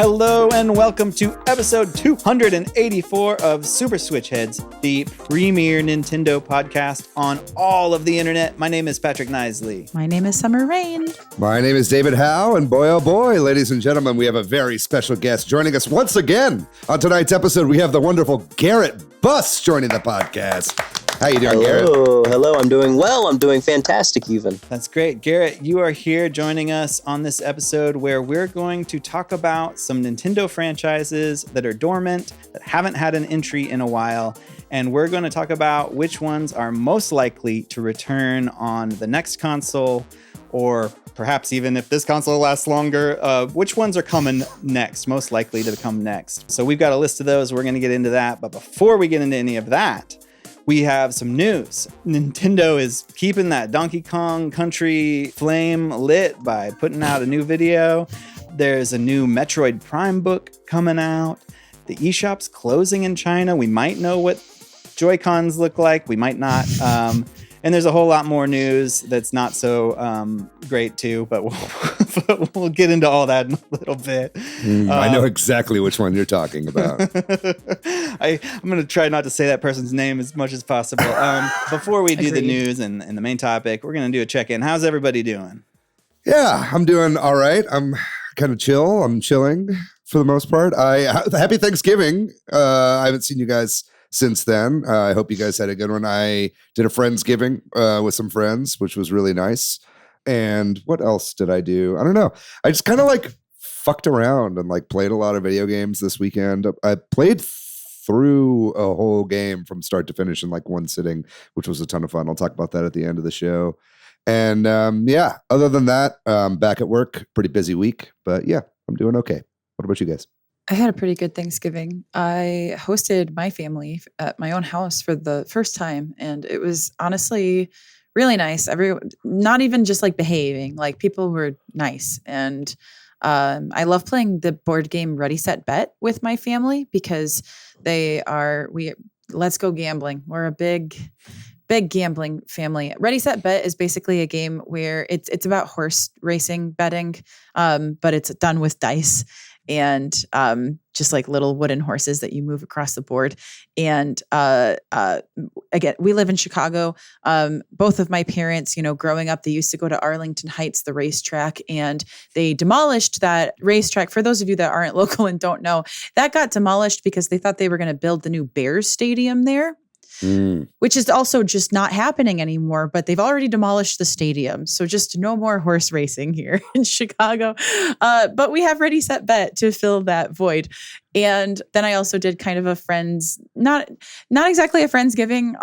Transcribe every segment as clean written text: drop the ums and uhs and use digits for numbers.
Hello and welcome to episode 284 of Super Switch Headz, the premier Nintendo podcast on all of the internet. My name is Patrick Knisley. My name is Summer Rain. My name is David Howe, and boy, oh boy, ladies and gentlemen, we have a very special guest joining us once again. On tonight's episode, we have the wonderful Garrett Buss joining the podcast. How you doing, Garrett? Hello. I'm doing well. I'm doing fantastic, even. That's great. Garrett, you are here joining us on this episode where we're going to talk about some Nintendo franchises that are dormant, that haven't had an entry in a while, and we're going to talk about which ones are most likely to return on the next console, or perhaps even if this console lasts longer, which ones are coming next, most likely to come next. So we've got a list of those. We're going to get into that. But before we get into any of that, we have some news. Nintendo is keeping that Donkey Kong Country flame lit by putting out a new video. There's a new Metroid Prime book coming out. The eShop's closing in China. We might know what Joy-Cons look like. We might not. And there's a whole lot more news that's not so great too, but we'll get into all that in a little bit. I know exactly which one you're talking about. I'm going to try not to say that person's name as much as possible. Before we do the news and the main topic, we're going to do a check-in. How's everybody doing? Yeah, I'm doing all right. I'm kind of chill. I'm chilling for the most part. Happy Thanksgiving. I haven't seen you guys since then. I hope you guys had a good one. I did a Friendsgiving with some friends, which was really nice. And what else did I do? I don't know. I just kind of like fucked around and like played a lot of video games this weekend. I played through a whole game from start to finish in like one sitting, which was a ton of fun. I'll talk about that at the end of the show. And yeah, other than that, back at work, pretty busy week. But yeah, I'm doing okay. What about you guys? I had a pretty good Thanksgiving. I hosted my family at my own house for the first time, and it was honestly really nice. Not even just like behaving, like people were nice. And I love playing the board game Ready, Set, Bet with my family because let's go gambling. We're a big gambling family. Ready, Set, Bet is basically a game where it's about horse racing betting, but it's done with dice. And just like little wooden horses that you move across the board. And again, we live in Chicago. Both of my parents, growing up, they used to go to Arlington Heights, the racetrack, and they demolished that racetrack. For those of you that aren't local and don't know, that got demolished because they thought they were going to build the new Bears stadium there. Which is also just not happening anymore, but they've already demolished the stadium. So just no more horse racing here in Chicago. But we have Ready, Set, Bet to fill that void. And then I also did kind of a friend's, not exactly a Friendsgiving.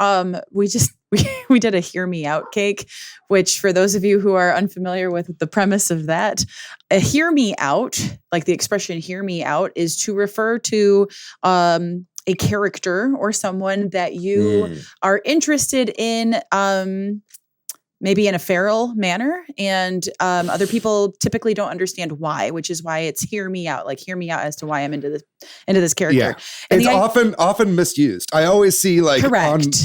We did a Hear Me Out cake, which for those of you who are unfamiliar with the premise of that, a Hear Me Out, like the expression Hear Me Out, is to refer to a character or someone that you are interested in, maybe in a feral manner, and other people typically don't understand why, which is why it's hear me out, like hear me out as to why I'm into this character. Yeah, and it's often misused. I always see like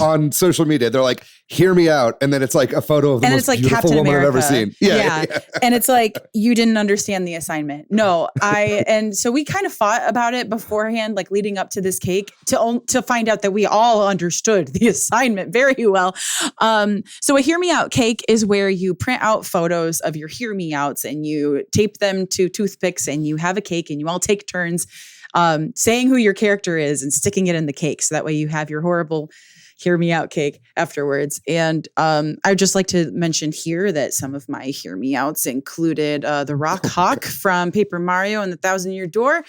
on social media, they're like, hear me out. And then it's like a photo of the most beautiful Captain woman America. I've ever seen. Yeah. And it's like, you didn't understand the assignment. No, and so we kind of fought about it beforehand, like leading up to this cake to find out that we all understood the assignment very well. So a hear me out cake is where you print out photos of your hear me outs and you tape them to toothpicks and you have a cake and you all take turns saying who your character is and sticking it in the cake. So that way you have your horrible hear me out cake afterwards. And I'd just like to mention here that some of my hear me outs included the Rock Hawk from Paper Mario and the Thousand Year Door,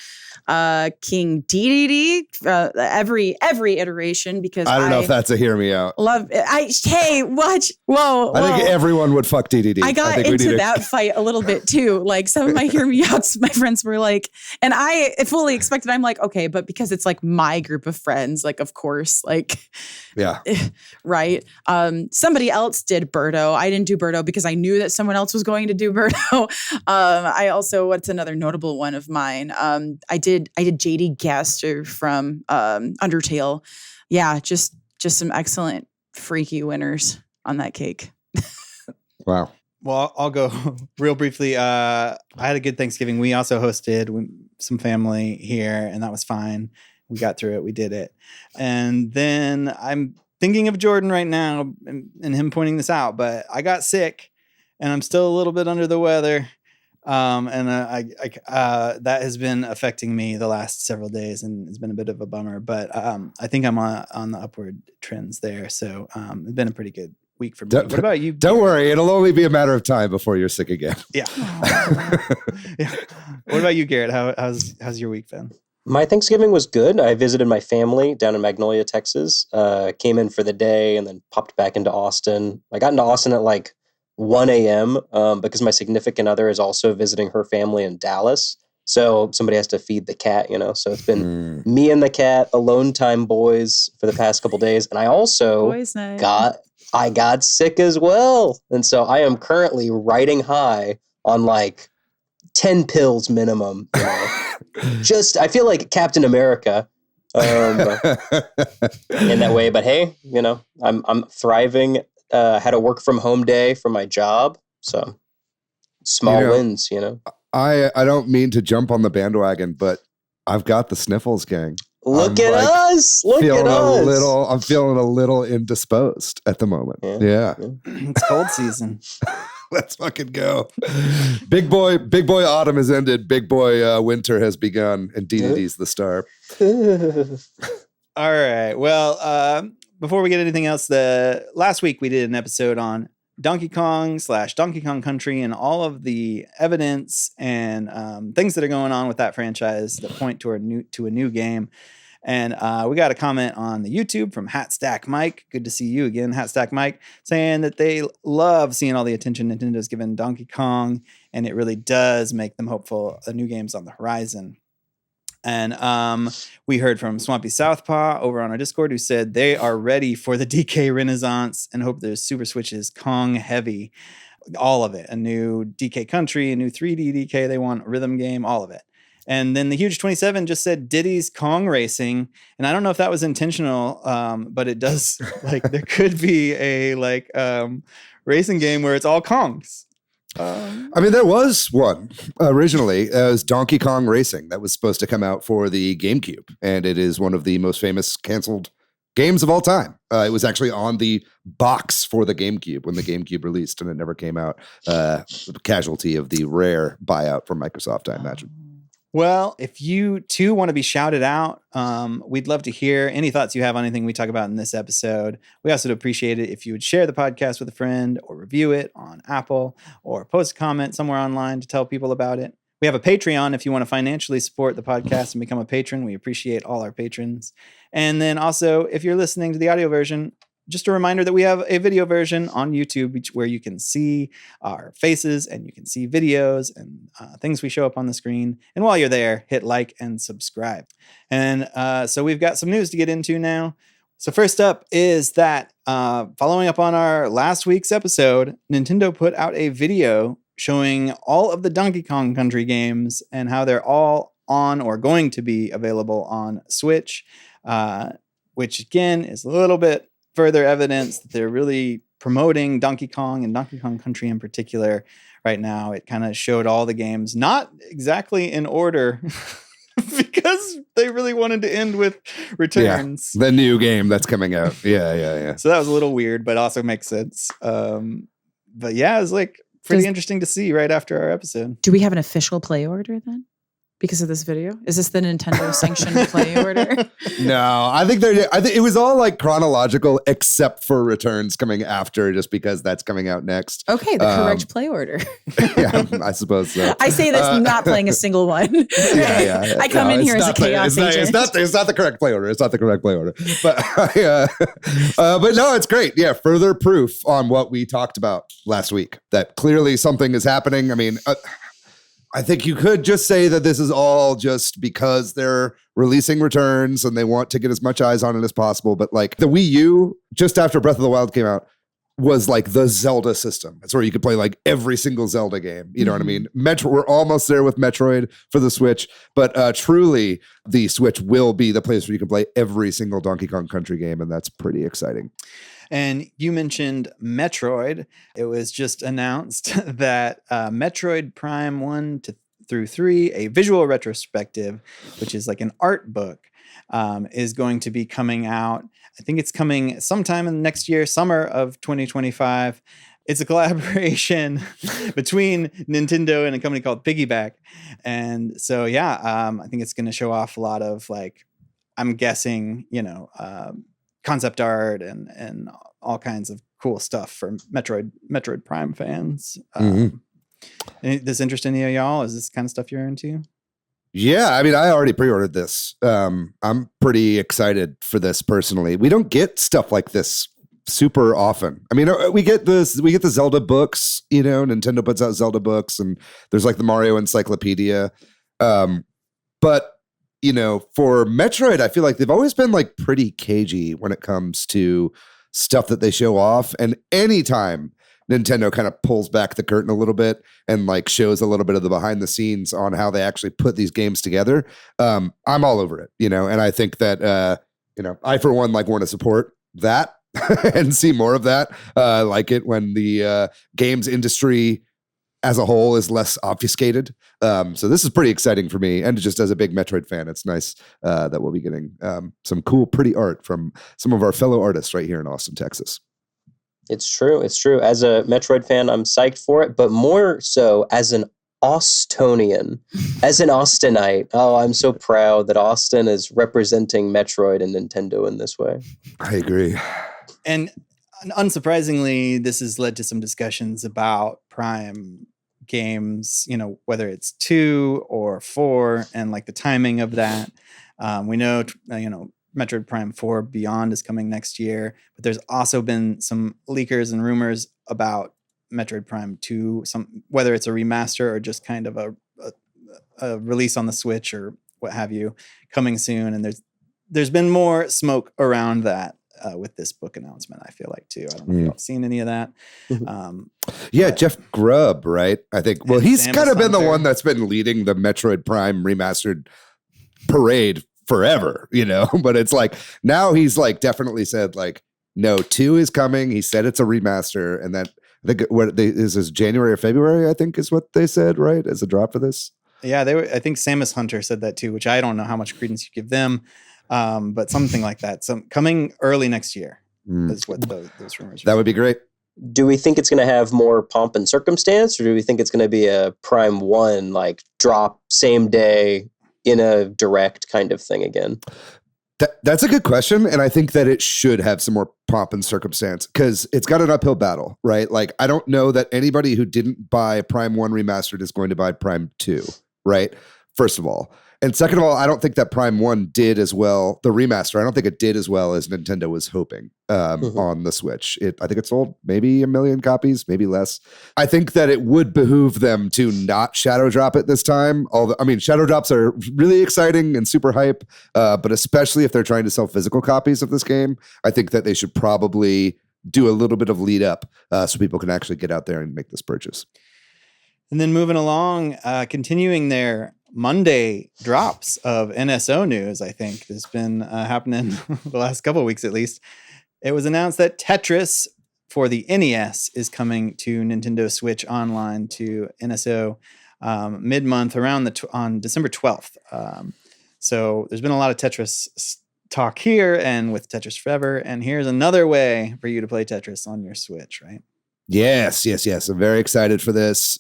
King Dedede, every iteration, because I don't know if that's a hear me out. Hey, watch. Whoa. I think everyone would fuck Dedede. I got into that fight a little bit too. Like some of my hear me outs, my friends were like, and I fully expected, I'm like, okay, but because it's like my group of friends, like, of course, like, yeah. Right. Somebody else did Birdo. I didn't do Birdo because I knew that someone else was going to do Birdo. I also, what's another notable one of mine? I did JD Gaster from Undertale. Yeah, just some excellent freaky winners on that cake. Wow. Well, I'll go real briefly. I had a good Thanksgiving. We also hosted some family here, and that was fine. We got through it. We did it. And then I'm thinking of Jordan right now and him pointing this out, but I got sick and I'm still a little bit under the weather. And that has been affecting me the last several days, and it's been a bit of a bummer, but I think I'm on the upward trends there. So it's been a pretty good week for me. What about you? Don't worry, it'll only be a matter of time before you're sick again. Yeah. Yeah. What about you, Garrett? How's your week been? My Thanksgiving was good. I visited my family down in Magnolia, Texas. Came in for the day and then popped back into Austin. I got into Austin at like 1 a.m. Because my significant other is also visiting her family in Dallas. So somebody has to feed the cat, So it's been me and the cat, alone time boys for the past couple days. And I also got sick as well. And so I am currently riding high on like 10 pills minimum. I feel like Captain America in that way. But hey, I'm thriving. Had a work from home day for my job. So small wins, I don't mean to jump on the bandwagon, but I've got the sniffles, gang. Look at us. I'm feeling a little indisposed at the moment. Yeah. It's cold season. Let's fucking go. Big boy autumn has ended. Big boy winter has begun, and DDD's the star. All right. Well, before we get anything else, last week we did an episode on Donkey Kong / Donkey Kong Country and all of the evidence and things that are going on with that franchise that point to a new game. And we got a comment on the YouTube from Hatstack Mike. Good to see you again, Hatstack Mike, saying that they love seeing all the attention Nintendo's given Donkey Kong, and it really does make them hopeful a new game's on the horizon. And we heard from Swampy Southpaw over on our Discord, who said they are ready for the DK Renaissance and hope their Super Switch is Kong heavy. All of it. A new DK Country, a new 3D DK. They want a rhythm game, all of it. And then the Huge 27 just said Diddy's Kong Racing. And I don't know if that was intentional, but it does, there could be a racing game where it's all Kongs. There was one originally. It was Donkey Kong Racing that was supposed to come out for the GameCube, and it is one of the most famous canceled games of all time. It was actually on the box for the GameCube when the GameCube released, and it never came out. Casualty of the rare buyout from Microsoft, I imagine. Well, if you too want to be shouted out, we'd love to hear any thoughts you have on anything we talk about in this episode. We also would appreciate it if you would share the podcast with a friend or review it on Apple or post a comment somewhere online to tell people about it. We have a Patreon if you want to financially support the podcast and become a patron. We appreciate all our patrons. And then also, if you're listening to the audio version, just a reminder that we have a video version on YouTube where you can see our faces and you can see videos and things we show up on the screen. And while you're there, hit like and subscribe. And so we've got some news to get into now. So first up is that following up on our last week's episode, Nintendo put out a video showing all of the Donkey Kong Country games and how they're all on or going to be available on Switch, which again is a little bit further evidence that they're really promoting Donkey Kong and Donkey Kong Country in particular right now. It kind of showed all the games, not exactly in order, because they really wanted to end with Returns. Yeah, the new game that's coming out. Yeah. So that was a little weird, but also makes sense. But yeah, it was pretty interesting to see right after our episode. Do we have an official play order then? Because of this video? Is this the Nintendo sanctioned play order? No, I think it was all chronological except for Returns coming after, just because that's coming out next. Okay, the correct play order. Yeah, I suppose so. I say this not playing a single one. Yeah. I come in here as a chaos agent. It's not the correct play order. It's not the correct play order. But no, it's great. Yeah, further proof on what we talked about last week, that clearly something is happening. I think you could just say that this is all just because they're releasing Returns and they want to get as much eyes on it as possible. But the Wii U, just after Breath of the Wild came out, was like the Zelda system. It's where you could play like every single Zelda game. You know what I mean? We're almost there with Metroid for the Switch, but truly the Switch will be the place where you can play every single Donkey Kong Country game, and that's pretty exciting. And you mentioned Metroid. It was just announced that Metroid Prime 1 through 3, a visual retrospective, which is like an art book, is going to be coming out. I think it's coming sometime in next year, summer of 2025. It's a collaboration between Nintendo and a company called Piggyback. And so, I think it's going to show off a lot of like, I'm guessing, concept art and all kinds of cool stuff for Metroid Prime fans. This interest in any of y'all? Is this kind of stuff you're into? Yeah, I mean, I already pre-ordered this. I'm pretty excited for this personally. We don't get stuff like this super often. I mean, we get the Zelda books, Nintendo puts out Zelda books, and there's like the Mario Encyclopedia. But for Metroid, I feel like they've always been like pretty cagey when it comes to stuff that they show off. And anytime Nintendo kind of pulls back the curtain a little bit and like shows a little bit of the behind the scenes on how they actually put these games together, I'm all over it, and I think that, I for one, like want to support that and see more of that. Like it when the games industry as a whole is less obfuscated. So this is pretty exciting for me. And just as a big Metroid fan, it's nice that we'll be getting some cool, pretty art from some of our fellow artists right here in Austin, Texas. It's true. It's true. As a Metroid fan, I'm psyched for it, but more so as an Austonian, as an Austinite. Oh, I'm so proud that Austin is representing Metroid and Nintendo in this way. I agree. And unsurprisingly, this has led to some discussions about Prime games, whether it's 2 or 4 and like the timing of that. We know, Metroid Prime 4 Beyond is coming next year, but there's also been some leakers and rumors about Metroid Prime 2, whether it's a remaster or just kind of a release on the Switch or what have you, coming soon. And there's been more smoke around that with this book announcement, I feel like, too. I don't know if y'all seen any of that. Jeff Grubb, right? I think. Well, he's kind of been the one that's been leading the Metroid Prime remastered parade forever, but it's like now he's like definitely said like, no, 2 is coming. He said it's a remaster, and that I think is this January or February, I think is what they said, right? As a drop for this. Yeah, I think Samus Hunter said that too, which I don't know how much credence you give them. But something like that. Coming early next year is what those rumors are. That would be great. Do we think it's going to have more pomp and circumstance, or do we think it's going to be a Prime 1 like drop same day in a direct kind of thing again? That's a good question. And I think that it should have some more pomp and circumstance because it's got an uphill battle, right? Like, I don't know that anybody who didn't buy Prime 1 Remastered is going to buy Prime 2, right? First of all. And second of all, I don't think that Prime 1 did as well, the remaster, I don't think it did as well as Nintendo was hoping on the Switch. I think it sold maybe 1 million copies, maybe less. I think that it would behoove them to not shadow drop it this time. Shadow drops are really exciting and super hype, but especially if they're trying to sell physical copies of this game, I think that they should probably do a little bit of lead up so people can actually get out there and make this purchase. And then moving along, continuing their Monday drops of NSO news, I think has been happening the last couple of weeks at least. It was announced that Tetris for the NES is coming to Nintendo Switch Online to NSO mid-month on December 12th. So there's been a lot of Tetris talk here and with Tetris Forever, and here's another way for you to play Tetris on your Switch, right? Yes. I'm very excited for this.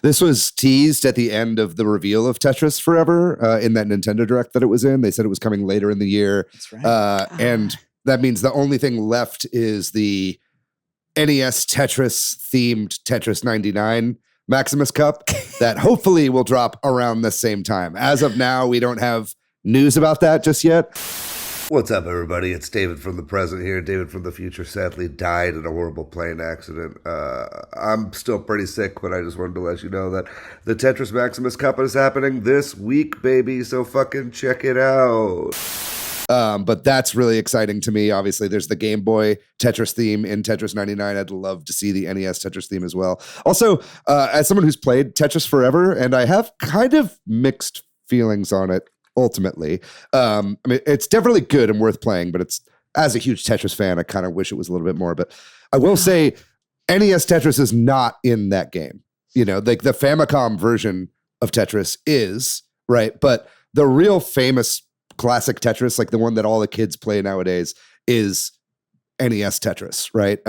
This was teased at the end of the reveal of Tetris Forever in that Nintendo Direct that it was in. They said it was coming later in the year. That's right. And that means the only thing left is the NES Tetris themed Tetris 99 Maximus Cup that hopefully will drop around the same time. As of now, we don't have news about that just yet. What's up, everybody? It's David from the present here. David from the future sadly died in a horrible plane accident. I'm still pretty sick, but I just wanted to let you know that the Tetris Maximus Cup is happening this week, baby, so fucking check it out. But that's really exciting to me. Obviously, there's the Game Boy Tetris theme in Tetris 99. I'd love to see the NES Tetris theme as well. Also, as someone who's played Tetris forever, and I have kind of mixed feelings on it ultimately. I mean, it's definitely good and worth playing, but it's, as a huge Tetris fan, I kind of wish it was a little bit more. But I will say NES Tetris is not in that game. You know, like the Famicom version of Tetris is, right? But the real famous classic Tetris, like the one that all the kids play nowadays, is NES Tetris, right?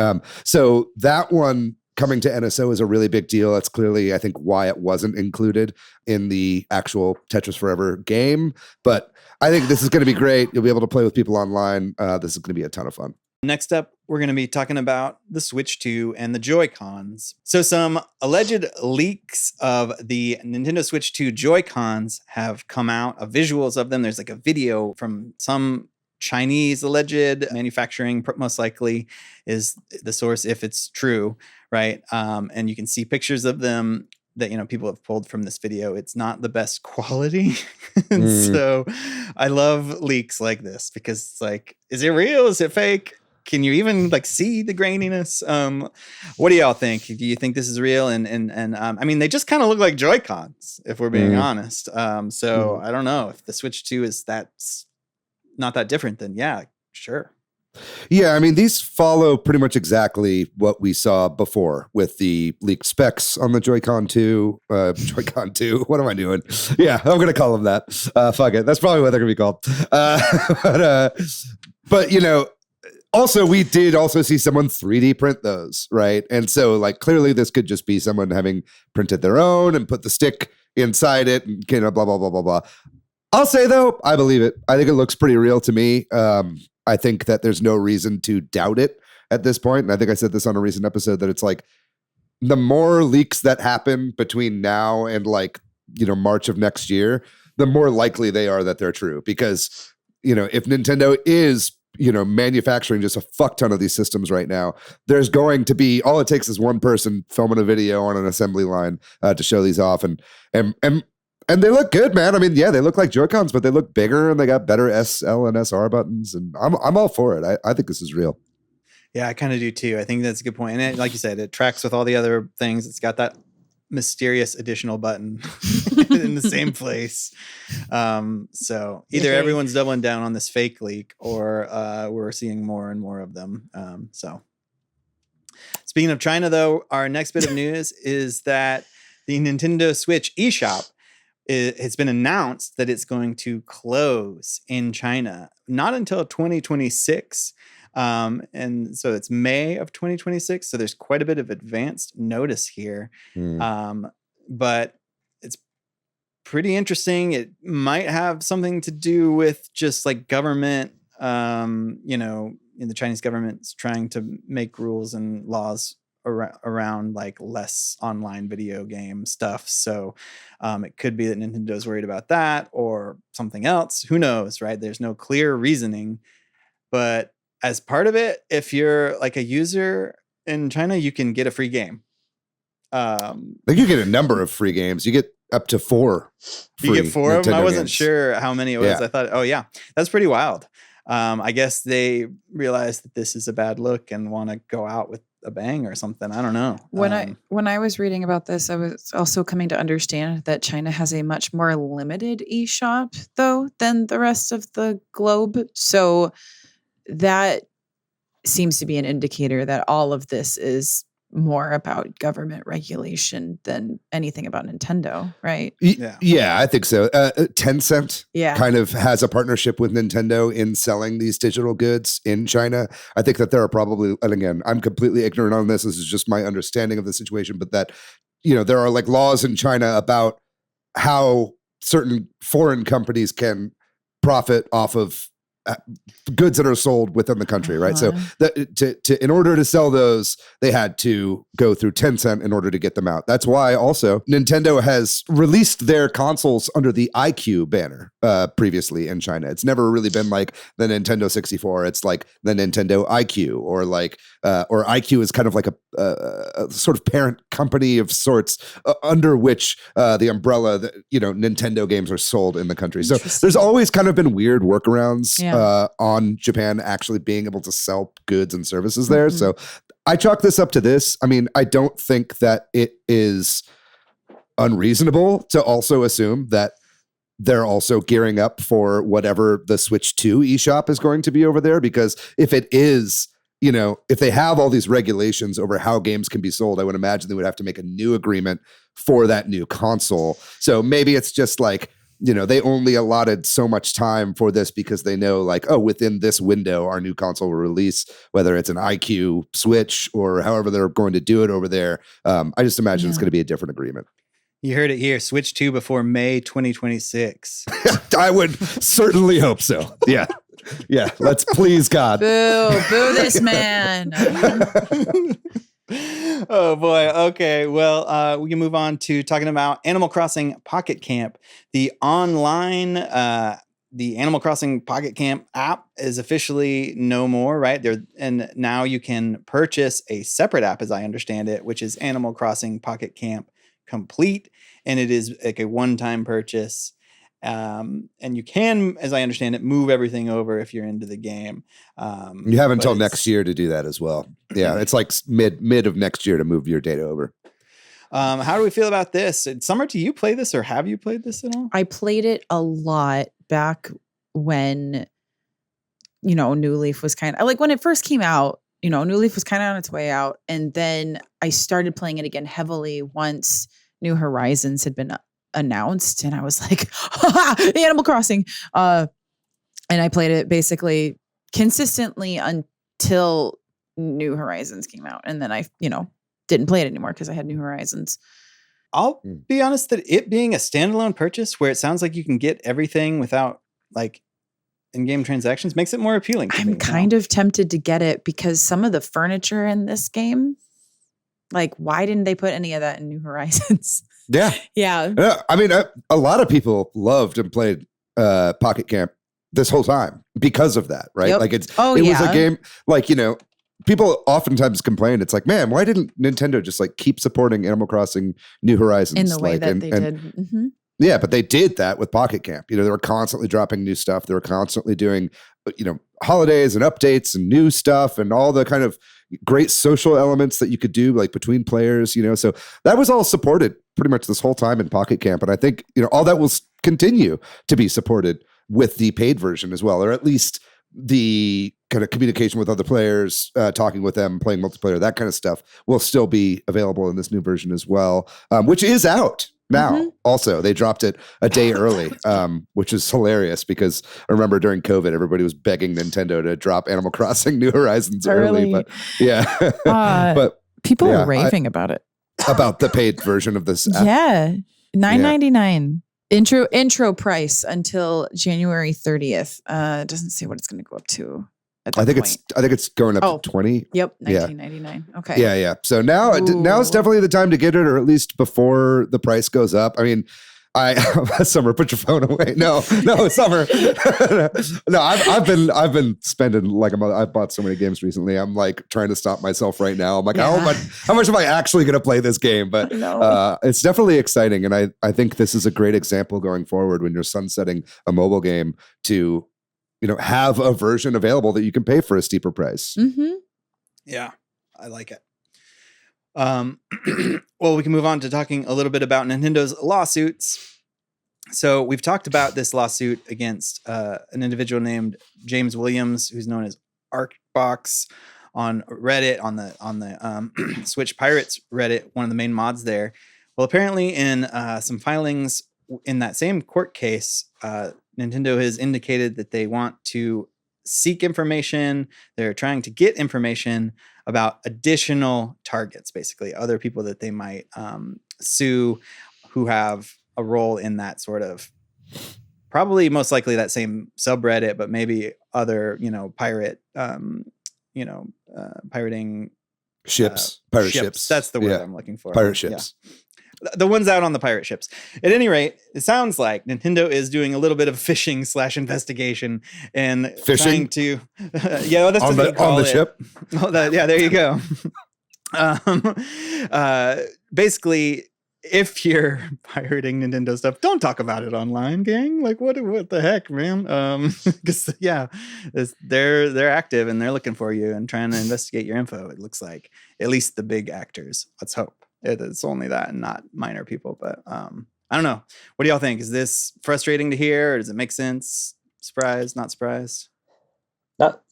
So that one coming to NSO is a really big deal. That's clearly, I think, why it wasn't included in the actual Tetris Forever game. But I think this is going to be great. You'll be able to play with people online. This is going to be a ton of fun. Next up, we're going to be talking about the Switch 2 and the Joy-Cons. So some alleged leaks of the Nintendo Switch 2 Joy-Cons have come out, of visuals of them. There's like a video from some Chinese alleged manufacturing, most likely is the source if it's true, right? And you can see pictures of them that, you know, people have pulled from this video. It's not the best quality. And so I love leaks like this because it's like, is it real? Is it fake? Can you even like see the graininess? What do y'all think? Do you think this is real? And I mean, they just kind of look like Joy-Cons, if we're being honest. So I don't know if the Switch 2 is that's not that different. Then yeah, sure. Yeah, I mean, these follow pretty much exactly what we saw before with the leaked specs on the Joy-Con 2. Joy-Con 2, what am I doing? Yeah, I'm going to call them that. Fuck it. That's probably what they're going to be called. But, you know, also, we did also see someone 3D print those, right? And so, like, clearly this could just be someone having printed their own and put the stick inside it and, you know, blah, blah, blah, blah, blah. I'll say, though, I believe it. I think it looks pretty real to me. I think that there's no reason to doubt it at this point. And I think I said this on a recent episode that it's like the more leaks that happen between now and like, you know, March of next year, the more likely they are that they're true. Because, you know, if Nintendo is, you know, manufacturing just a fuck ton of these systems right now, there's going to be, all it takes is one person filming a video on an assembly line to show these off. And they look good, man. I mean, yeah, they look like Joy-Cons, but they look bigger and they got better SL and SR buttons. And I'm all for it. I think this is real. Yeah, I kind of do too. I think that's a good point. And it, like you said, it tracks with all the other things. It's got that mysterious additional button in the same place. So either everyone's doubling down on this fake leak or we're seeing more and more of them. So speaking of China, though, our next bit of news is that the Nintendo Switch eShop, it's been announced that it's going to close in China, not until 2026. And so it's May of 2026. So there's quite a bit of advanced notice here. But it's pretty interesting. It might have something to do with just like government, you know, in the Chinese government's trying to make rules and laws around like less online video game stuff. So it could be that Nintendo's worried about that or something else. Who knows, right? There's no clear reasoning. But as part of it, if you're like a user in China, you can get a free game. Like you get a number of free games. You get up to 4. You get 4 of them? I wasn't games. Sure how many it was. Yeah. I thought, oh yeah, that's pretty wild. I guess they realized that this is a bad look and want to go out with a bang or something. I don't know. When I was reading about this, I was also coming to understand that China has a much more limited eShop though than the rest of the globe. So that seems to be an indicator that all of this is more about government regulation than anything about Nintendo, right? Yeah, I think so. Tencent kind of has a partnership with Nintendo in selling these digital goods in China. I think that there are probably, and again, I'm completely ignorant on this. This is just my understanding of the situation, but that, you know, there are like laws in China about how certain foreign companies can profit off of goods that are sold within the country, right? So in order to sell those, they had to go through Tencent in order to get them out. That's why also Nintendo has released their consoles under the iQOO banner previously in China. It's never really been like the Nintendo 64. It's like the Nintendo iQOO or like or iQOO is kind of like a a sort of parent company of sorts under which the umbrella that Nintendo games are sold in the country. So there's always kind of been weird workarounds on Japan actually being able to sell goods and services there. So I chalk this up to this. I mean, I don't think that it is unreasonable to also assume that they're also gearing up for whatever the Switch 2 eShop is going to be over there, because if it is, if they have all these regulations over how games can be sold, I would imagine they would have to make a new agreement for that new console. So maybe it's just like, they only allotted so much time for this because they know like, oh, within this window, our new console will release, whether it's an IQ Switch or however they're going to do it over there. I just imagine it's going to be a different agreement. You heard it here. Switch 2 before May 2026. I would certainly hope so. Yeah. Yeah. Let's please God. Boo this man. Oh boy. Okay. Well, we can move on to talking about Animal Crossing Pocket Camp. The online, the Animal Crossing Pocket Camp app is officially no more, right? And now you can purchase a separate app, as I understand it, which is Animal Crossing Pocket Camp Complete, and it is like a one-time purchase. And you can, as I understand it, move everything over if you're into the game. You have until next year to do that as well. Yeah, it's like mid of next year to move your data over. How do we feel about this? Summer, do you play this, or have you played this at all? I played it a lot back when, New Leaf was kind of like when it first came out. New Leaf was kind of on its way out, and then I started playing it again heavily once New Horizons had been announced, and I was like, Animal Crossing. And I played it basically consistently until New Horizons came out, and then I, didn't play it anymore because I had New Horizons. I'll be honest that it being a standalone purchase where it sounds like you can get everything without like in-game transactions makes it more appealing to me. I'm kind of tempted to get it because some of the furniture in this game, like, why didn't they put any of that in New Horizons? Yeah. Yeah. I mean, a lot of people loved and played Pocket Camp this whole time because of that, right? Yep. Like it was a game, like, people oftentimes complain. It's like, man, why didn't Nintendo just like keep supporting Animal Crossing New Horizons in the way that they did? Mm-hmm. Yeah, but they did that with Pocket Camp. They were constantly dropping new stuff. They were constantly doing, holidays and updates and new stuff and all the kind of great social elements that you could do like between players, So that was all supported pretty much this whole time in Pocket Camp. And I think, all that will continue to be supported with the paid version as well, or at least the kind of communication with other players, talking with them, playing multiplayer, that kind of stuff will still be available in this new version as well, which is out now. Mm-hmm. Also, they dropped it a day early, which is hilarious because I remember during COVID, everybody was begging Nintendo to drop Animal Crossing New Horizons early. But yeah, but people are raving about it. About the paid version of this app. Yeah, $9.99 intro price until January 30th. It doesn't say what it's going to go up to. I think it's going up to 20. Yep, $19.99. Okay. Yeah. So now is definitely the time to get it, or at least before the price goes up. I mean, Summer, put your phone away. No, Summer. No, I've been spending like I've bought so many games recently. I'm like trying to stop myself right now. I'm like, how much am I actually going to play this game? But it's definitely exciting, and I think this is a great example going forward when you're sunsetting a mobile game to have a version available that you can pay for a steeper price. Mm-hmm. Yeah, I like it. Well, we can move on to talking a little bit about Nintendo's lawsuits. So we've talked about this lawsuit against an individual named James Williams, who's known as Arcbox on Reddit, on the Switch Pirates Reddit, one of the main mods there. Well, apparently in some filings in that same court case, Nintendo has indicated that they want to seek information. They're trying to get information about additional targets, basically other people that they might sue who have a role in that sort of, probably most likely that same subreddit, but maybe other, pirating ships. That's the word I'm looking for. Pirate ships. Yeah. The ones out on the pirate ships. At any rate, it sounds like Nintendo is doing a little bit of fishing/investigation and fishing trying to, that's on the ship. Oh, there you go. Um, basically, if you're pirating Nintendo stuff, don't talk about it online, gang. Like, what the heck, man? Because they're active and they're looking for you and trying to investigate your info. It looks like, at least the big actors. Let's hope it's only that and not minor people. But I don't know. What do y'all think? Is this frustrating to hear, or does it make sense? Surprised? Not surprised?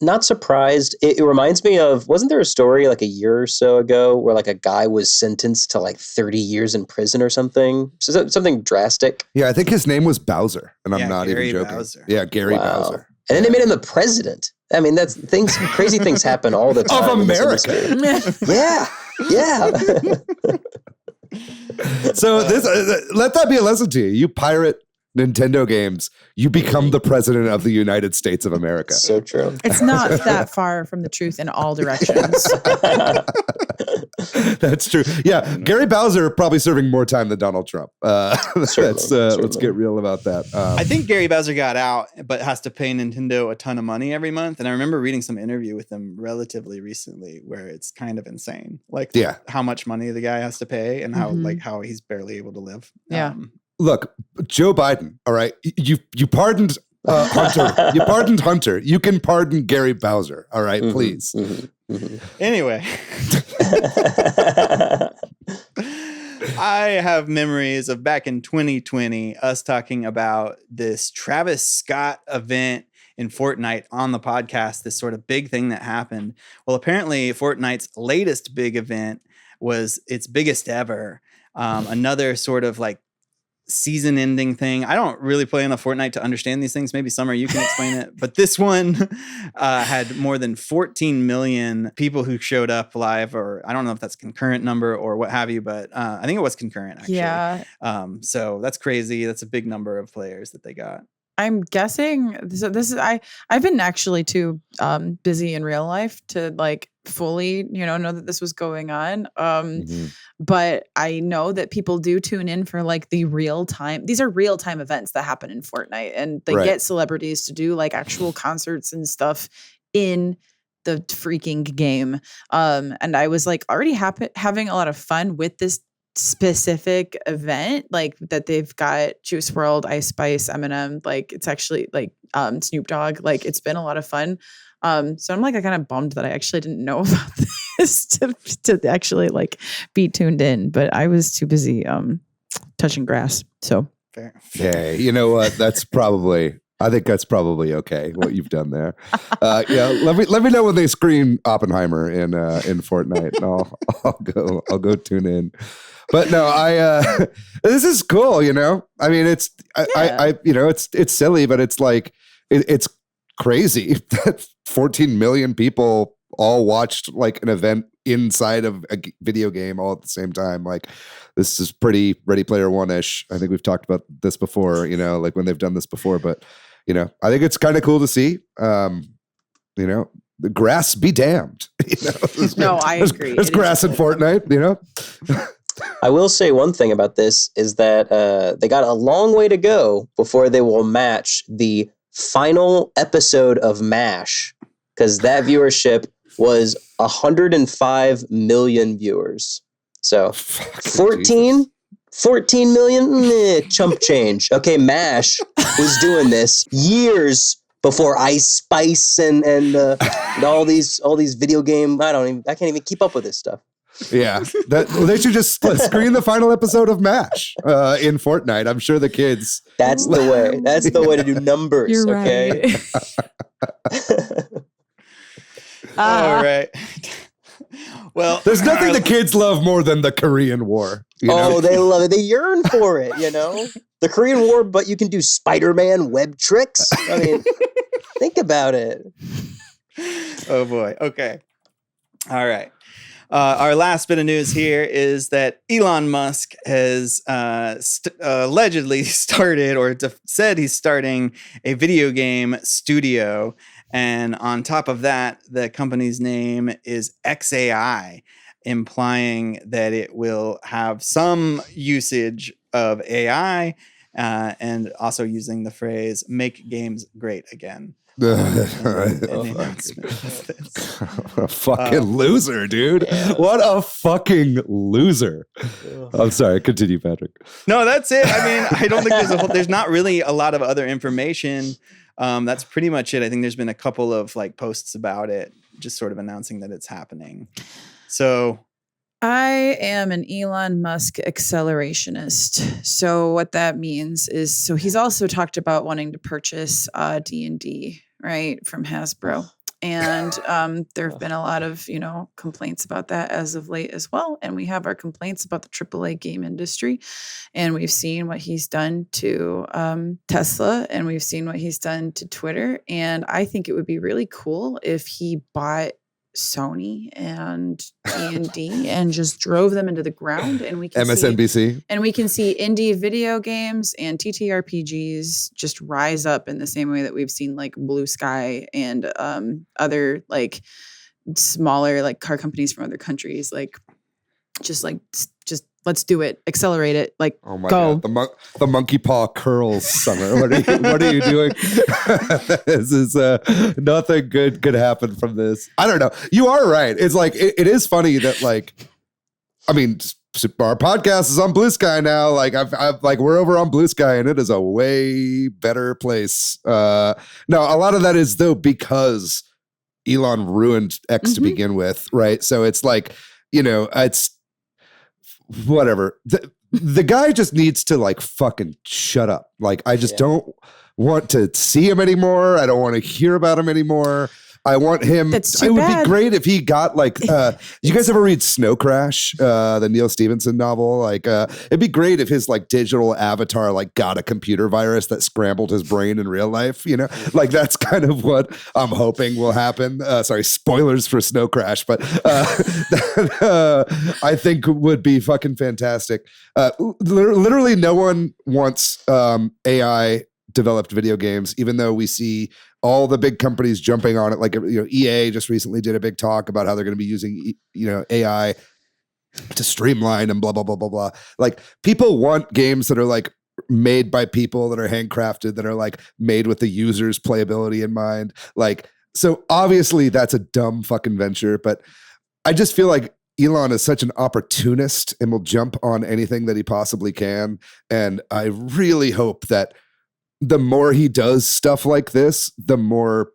Not surprised. It reminds me of, wasn't there a story like a year or so ago where like a guy was sentenced to like 30 years in prison or something? So something drastic. Yeah, I think his name was Bowser, and I'm not Gary even joking. Bowser. Yeah, Gary Wow. Bowser. And then they made him the president. I mean, that's crazy things happen all the time. Of in this America. industry. Yeah. So this let that be a lesson to you. You pirate Nintendo games, you become the president of the United States of America. So true. It's not that far from the truth in all directions. That's true. Yeah, Gary Bowser probably serving more time than Donald Trump. Let's get real about that. I think Gary Bowser got out, but has to pay Nintendo a ton of money every month. And I remember reading some interview with him relatively recently where it's kind of insane, like how much money the guy has to pay and how he's barely able to live. Yeah. Look, Joe Biden. All right, you pardoned Hunter. You pardoned Hunter. You can pardon Gary Bowser. All right, please. Anyway. I have memories of back in 2020, us talking about this Travis Scott event in Fortnite on the podcast, this sort of big thing that happened. Well, apparently Fortnite's latest big event was its biggest ever. Another sort of like season ending thing. I don't really play enough Fortnite to understand these things. Maybe Summer, you can explain it. But this one had more than 14 million people who showed up live, or I don't know if that's concurrent number or what have you, but I think it was concurrent actually. Yeah. So that's crazy. That's a big number of players that they got. I'm guessing this is I've been actually too busy in real life to like fully know that this was going on. But I know that people do tune in for like the real time. These are real time events that happen in Fortnite, and they get celebrities to do like actual concerts and stuff in the freaking game. And I was like already having a lot of fun with this specific event, like that they've got Juice WRLD, Ice Spice, Eminem, like it's actually like Snoop Dogg, like it's been a lot of fun. So I'm like I kind of bummed that I actually didn't know about this to actually like be tuned in, but I was too busy touching grass. So fair. Yeah, you know what? I think that's probably okay what you've done there. Let me know when they screen Oppenheimer in Fortnite, and I'll go tune in. But no, this is cool. I mean, it's it's silly, but it's like it's crazy that 14 million people all watched like an event inside of a video game all at the same time. Like this is pretty Ready Player One-ish. I think we've talked about this before. Like when they've done this before, but. I think it's kind of cool to see. The grass be damned. I agree. There's grass in Fortnite. I will say one thing about this is that they got a long way to go before they will match the final episode of MASH, because that viewership was 105 million viewers. So 14 million, chump change. Okay, MASH was doing this years before Ice Spice and all these video game. I can't even keep up with this stuff. Yeah, they should just screen the final episode of MASH in Fortnite. I'm sure the kids. That's the way. That's the way to do numbers. You're okay. Right. All right. Well, there's nothing the kids love more than the Korean War. They love it. They yearn for it. The Korean War, but you can do Spider-Man web tricks. I mean, think about it. Oh boy. Okay. All right. Our last bit of news here is that Elon Musk has allegedly started or said he's starting a video game studio. And on top of that, the company's name is XAI, implying that it will have some usage of AI and also using the phrase "make games great again." the announcement of this. A fucking loser, dude. What a fucking loser. I'm sorry. Continue, Patrick. No, that's it. I mean, I don't think there's not really a lot of other information. That's pretty much it. I think there's been a couple of like posts about it, just sort of announcing that it's happening. So I am an Elon Musk accelerationist. So what that means is, so he's also talked about wanting to purchase D&D, right, from Hasbro. And there have been a lot of, complaints about that as of late as well. And we have our complaints about the AAA game industry. And we've seen what he's done to Tesla, and we've seen what he's done to Twitter. And I think it would be really cool if he bought Sony and D&D and just drove them into the ground, and we can MSNBC. And we can see indie video games and TTRPGs just rise up in the same way that we've seen like Blue Sky and other like smaller like car companies from other countries just let's do it, accelerate it, like oh my go. God. The monkey paw curls summer. What are you doing? This is nothing good could happen from this. I don't know. You are right. It's like it is funny that like, I mean, our podcast is on Blue Sky now. Like I've like we're over on Blue Sky, and it is a way better place. No, a lot of that is though because Elon ruined X to begin with, right? So it's like, it's whatever. The guy just needs to like fucking shut up. Like I just don't want to see him anymore. I don't want to hear about him anymore. I want him. It would be great if he got like. You guys ever read Snow Crash, the Neil Stephenson novel? Like, it'd be great if his like digital avatar like got a computer virus that scrambled his brain in real life. Like that's kind of what I'm hoping will happen. Sorry, spoilers for Snow Crash, but that, I think would be fucking fantastic. Literally, no one wants AI developed video games, even though we see all the big companies jumping on it. Like, EA just recently did a big talk about how they're going to be using, AI to streamline and blah, blah, blah, blah, blah. Like people want games that are like made by people, that are handcrafted, that are like made with the user's playability in mind. Like, so obviously that's a dumb fucking venture, but I just feel like Elon is such an opportunist and will jump on anything that he possibly can. And I really hope that the more he does stuff like this, the more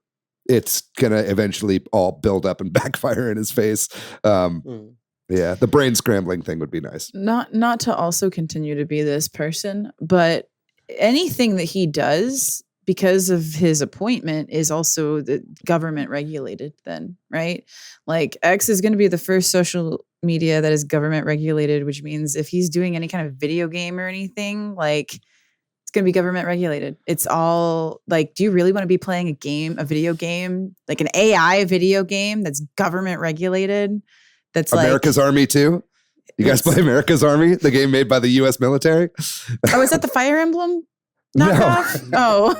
it's going to eventually all build up and backfire in his face. Yeah, the brain scrambling thing would be nice. Not to also continue to be this person, but anything that he does because of his appointment is also the government regulated then, right? Like X is going to be the first social media that is government regulated, which means if he's doing any kind of video game or anything, like it's going to be government regulated. It's all like, do you really want to be playing a video game, like an AI video game that's government regulated? That's America's Army too. You guys play America's Army, the game made by the U.S. military? Oh, is that the Fire Emblem knockoff? No.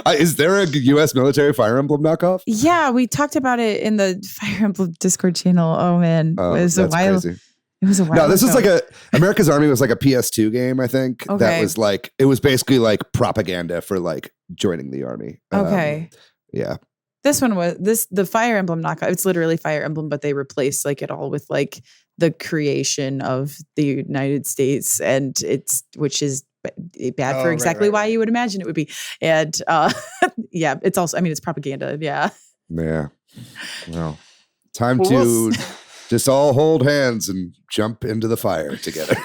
Oh. Is there a U.S. military Fire Emblem knockoff? Yeah, we talked about it in the Fire Emblem Discord channel. Oh man, it was a while. Crazy. It was a while. No, this is like America's Army was like a PS2 game, I think. Okay. That was like, it was basically like propaganda for like joining the army. Okay. Yeah. This one was the Fire Emblem knockoff. It's literally Fire Emblem, but they replaced like it all with like the creation of the United States, and which is bad for exactly why you would imagine it would be. And yeah, it's also, I mean, it's propaganda. Yeah. Yeah. Well, time to just all hold hands and jump into the fire together.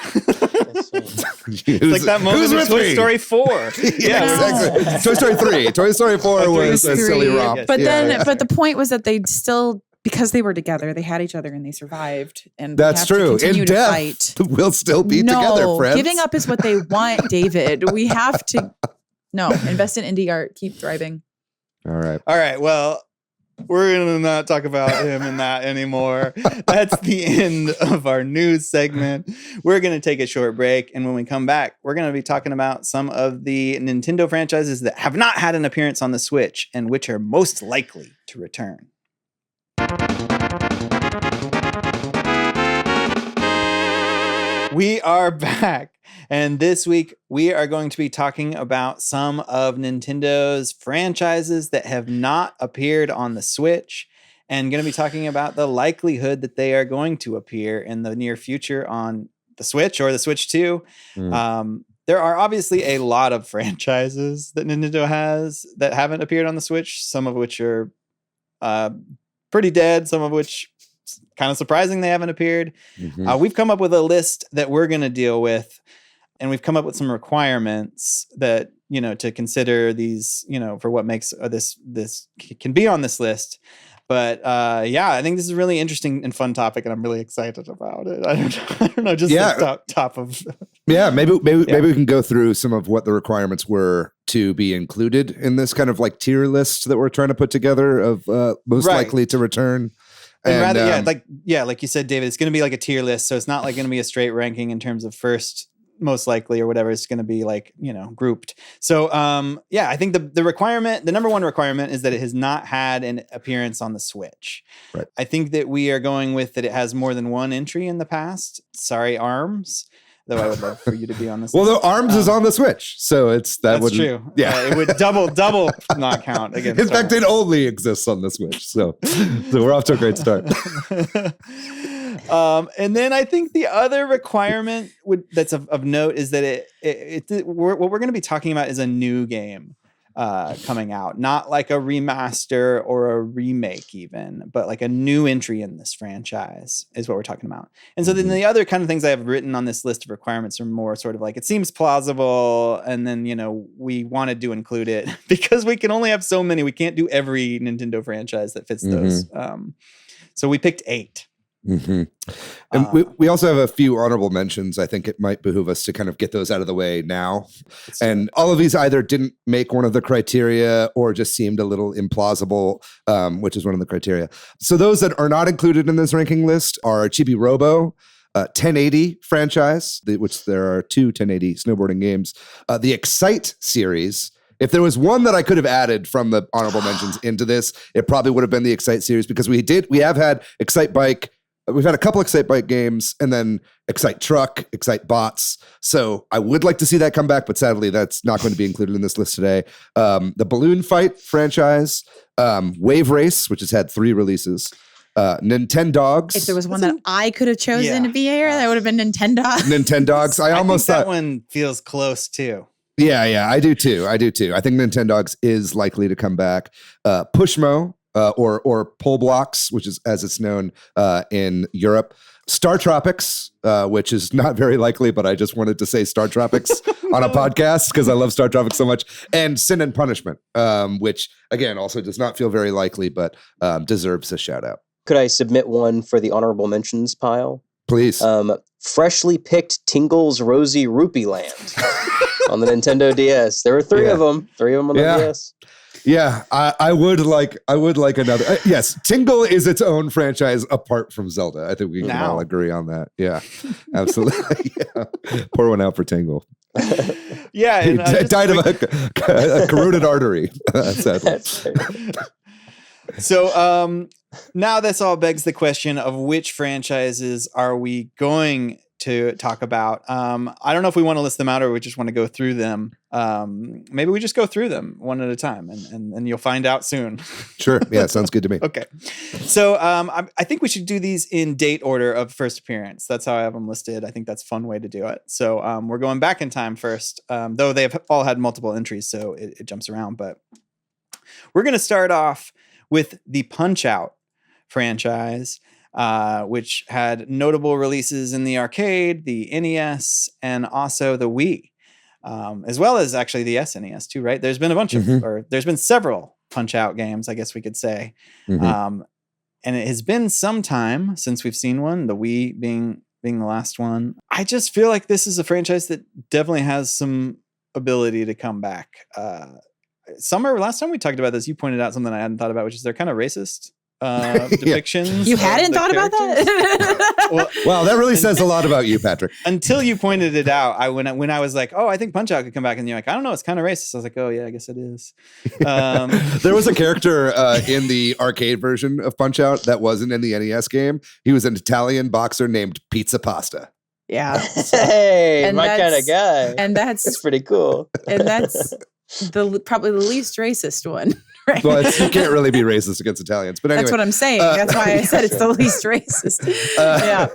It's like that moment in Toy Story 4. Yeah, exactly. Toy Story 3. Toy Story 4 was a silly romp. But but the point was that they still, because they were together, they had each other and they survived. And that's true. In death, we'll still be together, friends. Giving up is what they want, David. We have to invest in indie art. Keep thriving. All right. Well, we're going to not talk about him and that anymore. That's the end of our news segment. We're going to take a short break. And when we come back, we're going to be talking about some of the Nintendo franchises that have not had an appearance on the Switch and which are most likely to return. We are back, and this week we are going to be talking about some of Nintendo's franchises that have not appeared on the Switch, and going to be talking about the likelihood that they are going to appear in the near future on the Switch or the Switch 2. There are obviously a lot of franchises that Nintendo has that haven't appeared on the Switch, some of which are pretty dead, some of which kind of surprising they haven't appeared. We've come up with a list that we're going to deal with, and we've come up with some requirements that, to consider these, for what makes this can be on this list. But I think this is a really interesting and fun topic, and I'm really excited about it. I don't know, just the top of. Maybe we can go through some of what the requirements were to be included in this kind of like tier list that we're trying to put together of most likely to return. And like you said, David, it's going to be like a tier list, so it's not like going to be a straight ranking in terms of first most likely or whatever. It's going to be like, grouped. So I think the number one requirement is that it has not had an appearance on the Switch. Right. I think that we are going with that it has more than one entry in the past. Sorry, ARMS. Though I would love for you to be on this. Well, the ARMS is on the Switch, so that's true. Yeah, it would double not count against. In fact, it only exists on the Switch, so we're off to a great start. And then I think the other requirement that's of note is that what we're going to be talking about is a new game coming out, not like a remaster or a remake even, but like a new entry in this franchise is what we're talking about. And so then the other kind of things I have written on this list of requirements are more sort of like, it seems plausible, and then we wanted to include it because we can only have so many. We can't do every Nintendo franchise that fits those. So we picked 8. And we also have a few honorable mentions. I think it might behoove us to kind of get those out of the way now. And all of these either didn't make one of the criteria or just seemed a little implausible, which is one of the criteria. So those that are not included in this ranking list are Chibi Robo, 1080 franchise, which there are 2 1080 snowboarding games, the Excite series. If there was one that I could have added from the honorable mentions into this, it probably would have been the Excite series, because we have had Excite Bike. We've had a couple Excite Bike games, and then Excite Truck, Excite Bots. So I would like to see that come back, but sadly that's not going to be included in this list today. The Balloon Fight franchise, Wave Race, which has had 3 releases, Nintendogs. If there was one that I could have chosen to be here, that would have been Nintendogs. Nintendogs. I almost think thought that one feels close too. Yeah, I do too. I think Nintendogs is likely to come back. Pushmo. Or Pole Blocks, which is as it's known in Europe. Star Tropics, which is not very likely, but I just wanted to say Star Tropics on a podcast because I love Star Tropics so much. And Sin and Punishment, which again also does not feel very likely, but deserves a shout out. Could I submit one for the honorable mentions pile? Please. Freshly picked Tingle's Rosy Rupee Land on the Nintendo DS. There were 3 of them. 3 of them on the DS. Yeah, I would like another. Yes, Tingle is its own franchise apart from Zelda. I think we can all agree on that. Yeah, absolutely. Yeah. Pour one out for Tingle. Yeah, he died of a carotid artery. Sadly. So now this all begs the question of which franchises are we going to talk about. I don't know if we want to list them out or we just want to go through them. Maybe we just go through them one at a time, and you'll find out soon. Sure. Yeah, sounds good to me. Okay. So I think we should do these in date order of first appearance. That's how I have them listed. I think that's a fun way to do it. So we're going back in time first, though they have all had multiple entries, so it jumps around. But we're going to start off with the Punch-Out franchise, which had notable releases in the arcade, the NES, and also the Wii, as well as actually the SNES too, right? There's been a bunch of, or there's been several Punch-Out games, I guess we could say. And it has been some time since we've seen one, the Wii being the last one. I just feel like this is a franchise that definitely has some ability to come back. Summer, last time we talked about this, you pointed out something I hadn't thought about, which is they're kind of racist depictions. You hadn't thought about that? Well, that really says a lot about you, Patrick. Until you pointed it out, when I was like, oh, I think Punch-Out could come back, and you're like, I don't know, it's kind of racist. I was like, oh yeah, I guess it is. There was a character in the arcade version of Punch-Out that wasn't in the NES game. He was an Italian boxer named Pizza Pasta. Yeah. Hey, And my kind of that's- guy. And That's that's pretty cool. and that's probably the least racist one. Right. Well, you can't really be racist against Italians, but anyway. That's what I'm saying. That's why I said it's the least racist. Yeah.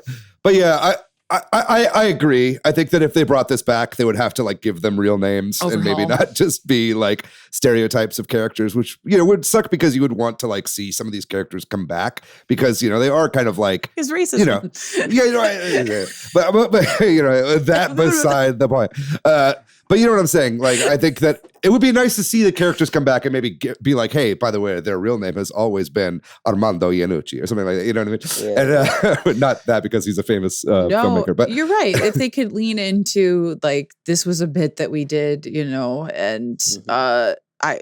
But yeah, I agree. I think that if they brought this back, they would have to like give them real names and maybe Overhaul. not just be like stereotypes of characters, which, you know, would suck because you would want to like see some of these characters come back because, you know, they are kind of like, It's racist. you know, yeah, you know, but you know, that beside the point. But you know what I'm saying? Like, I think that it would be nice to see the characters come back and maybe be like, hey, by the way, their real name has always been Armando Iannucci or something like that. You know what I mean? Yeah. And not that because he's a famous filmmaker. But you're right. If they could lean into like, this was a bit that we did, you know, and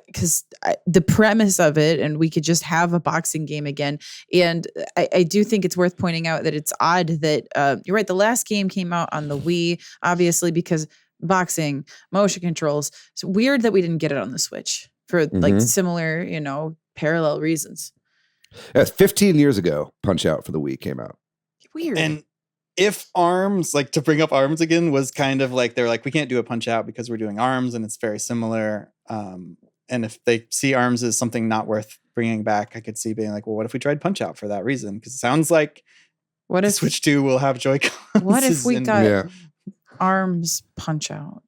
because the premise of it, and we could just have a boxing game again. And I do think it's worth pointing out that it's odd that you're right. The last game came out on the Wii, obviously, because boxing, motion controls. It's weird that we didn't get it on the Switch for like similar, you know, parallel reasons. Yeah, 15 years ago, Punch Out for the Wii came out. Weird. And if ARMS, like to bring up ARMS again, was kind of like, they're like, we can't do a Punch Out because we're doing ARMS and it's very similar. And if they see ARMS as something not worth bringing back, I could see being like, well, what if we tried Punch Out for that reason? Because it sounds like what if Switch 2 will have Joy-Cons. What if we got Yeah. ARMS Punch Out?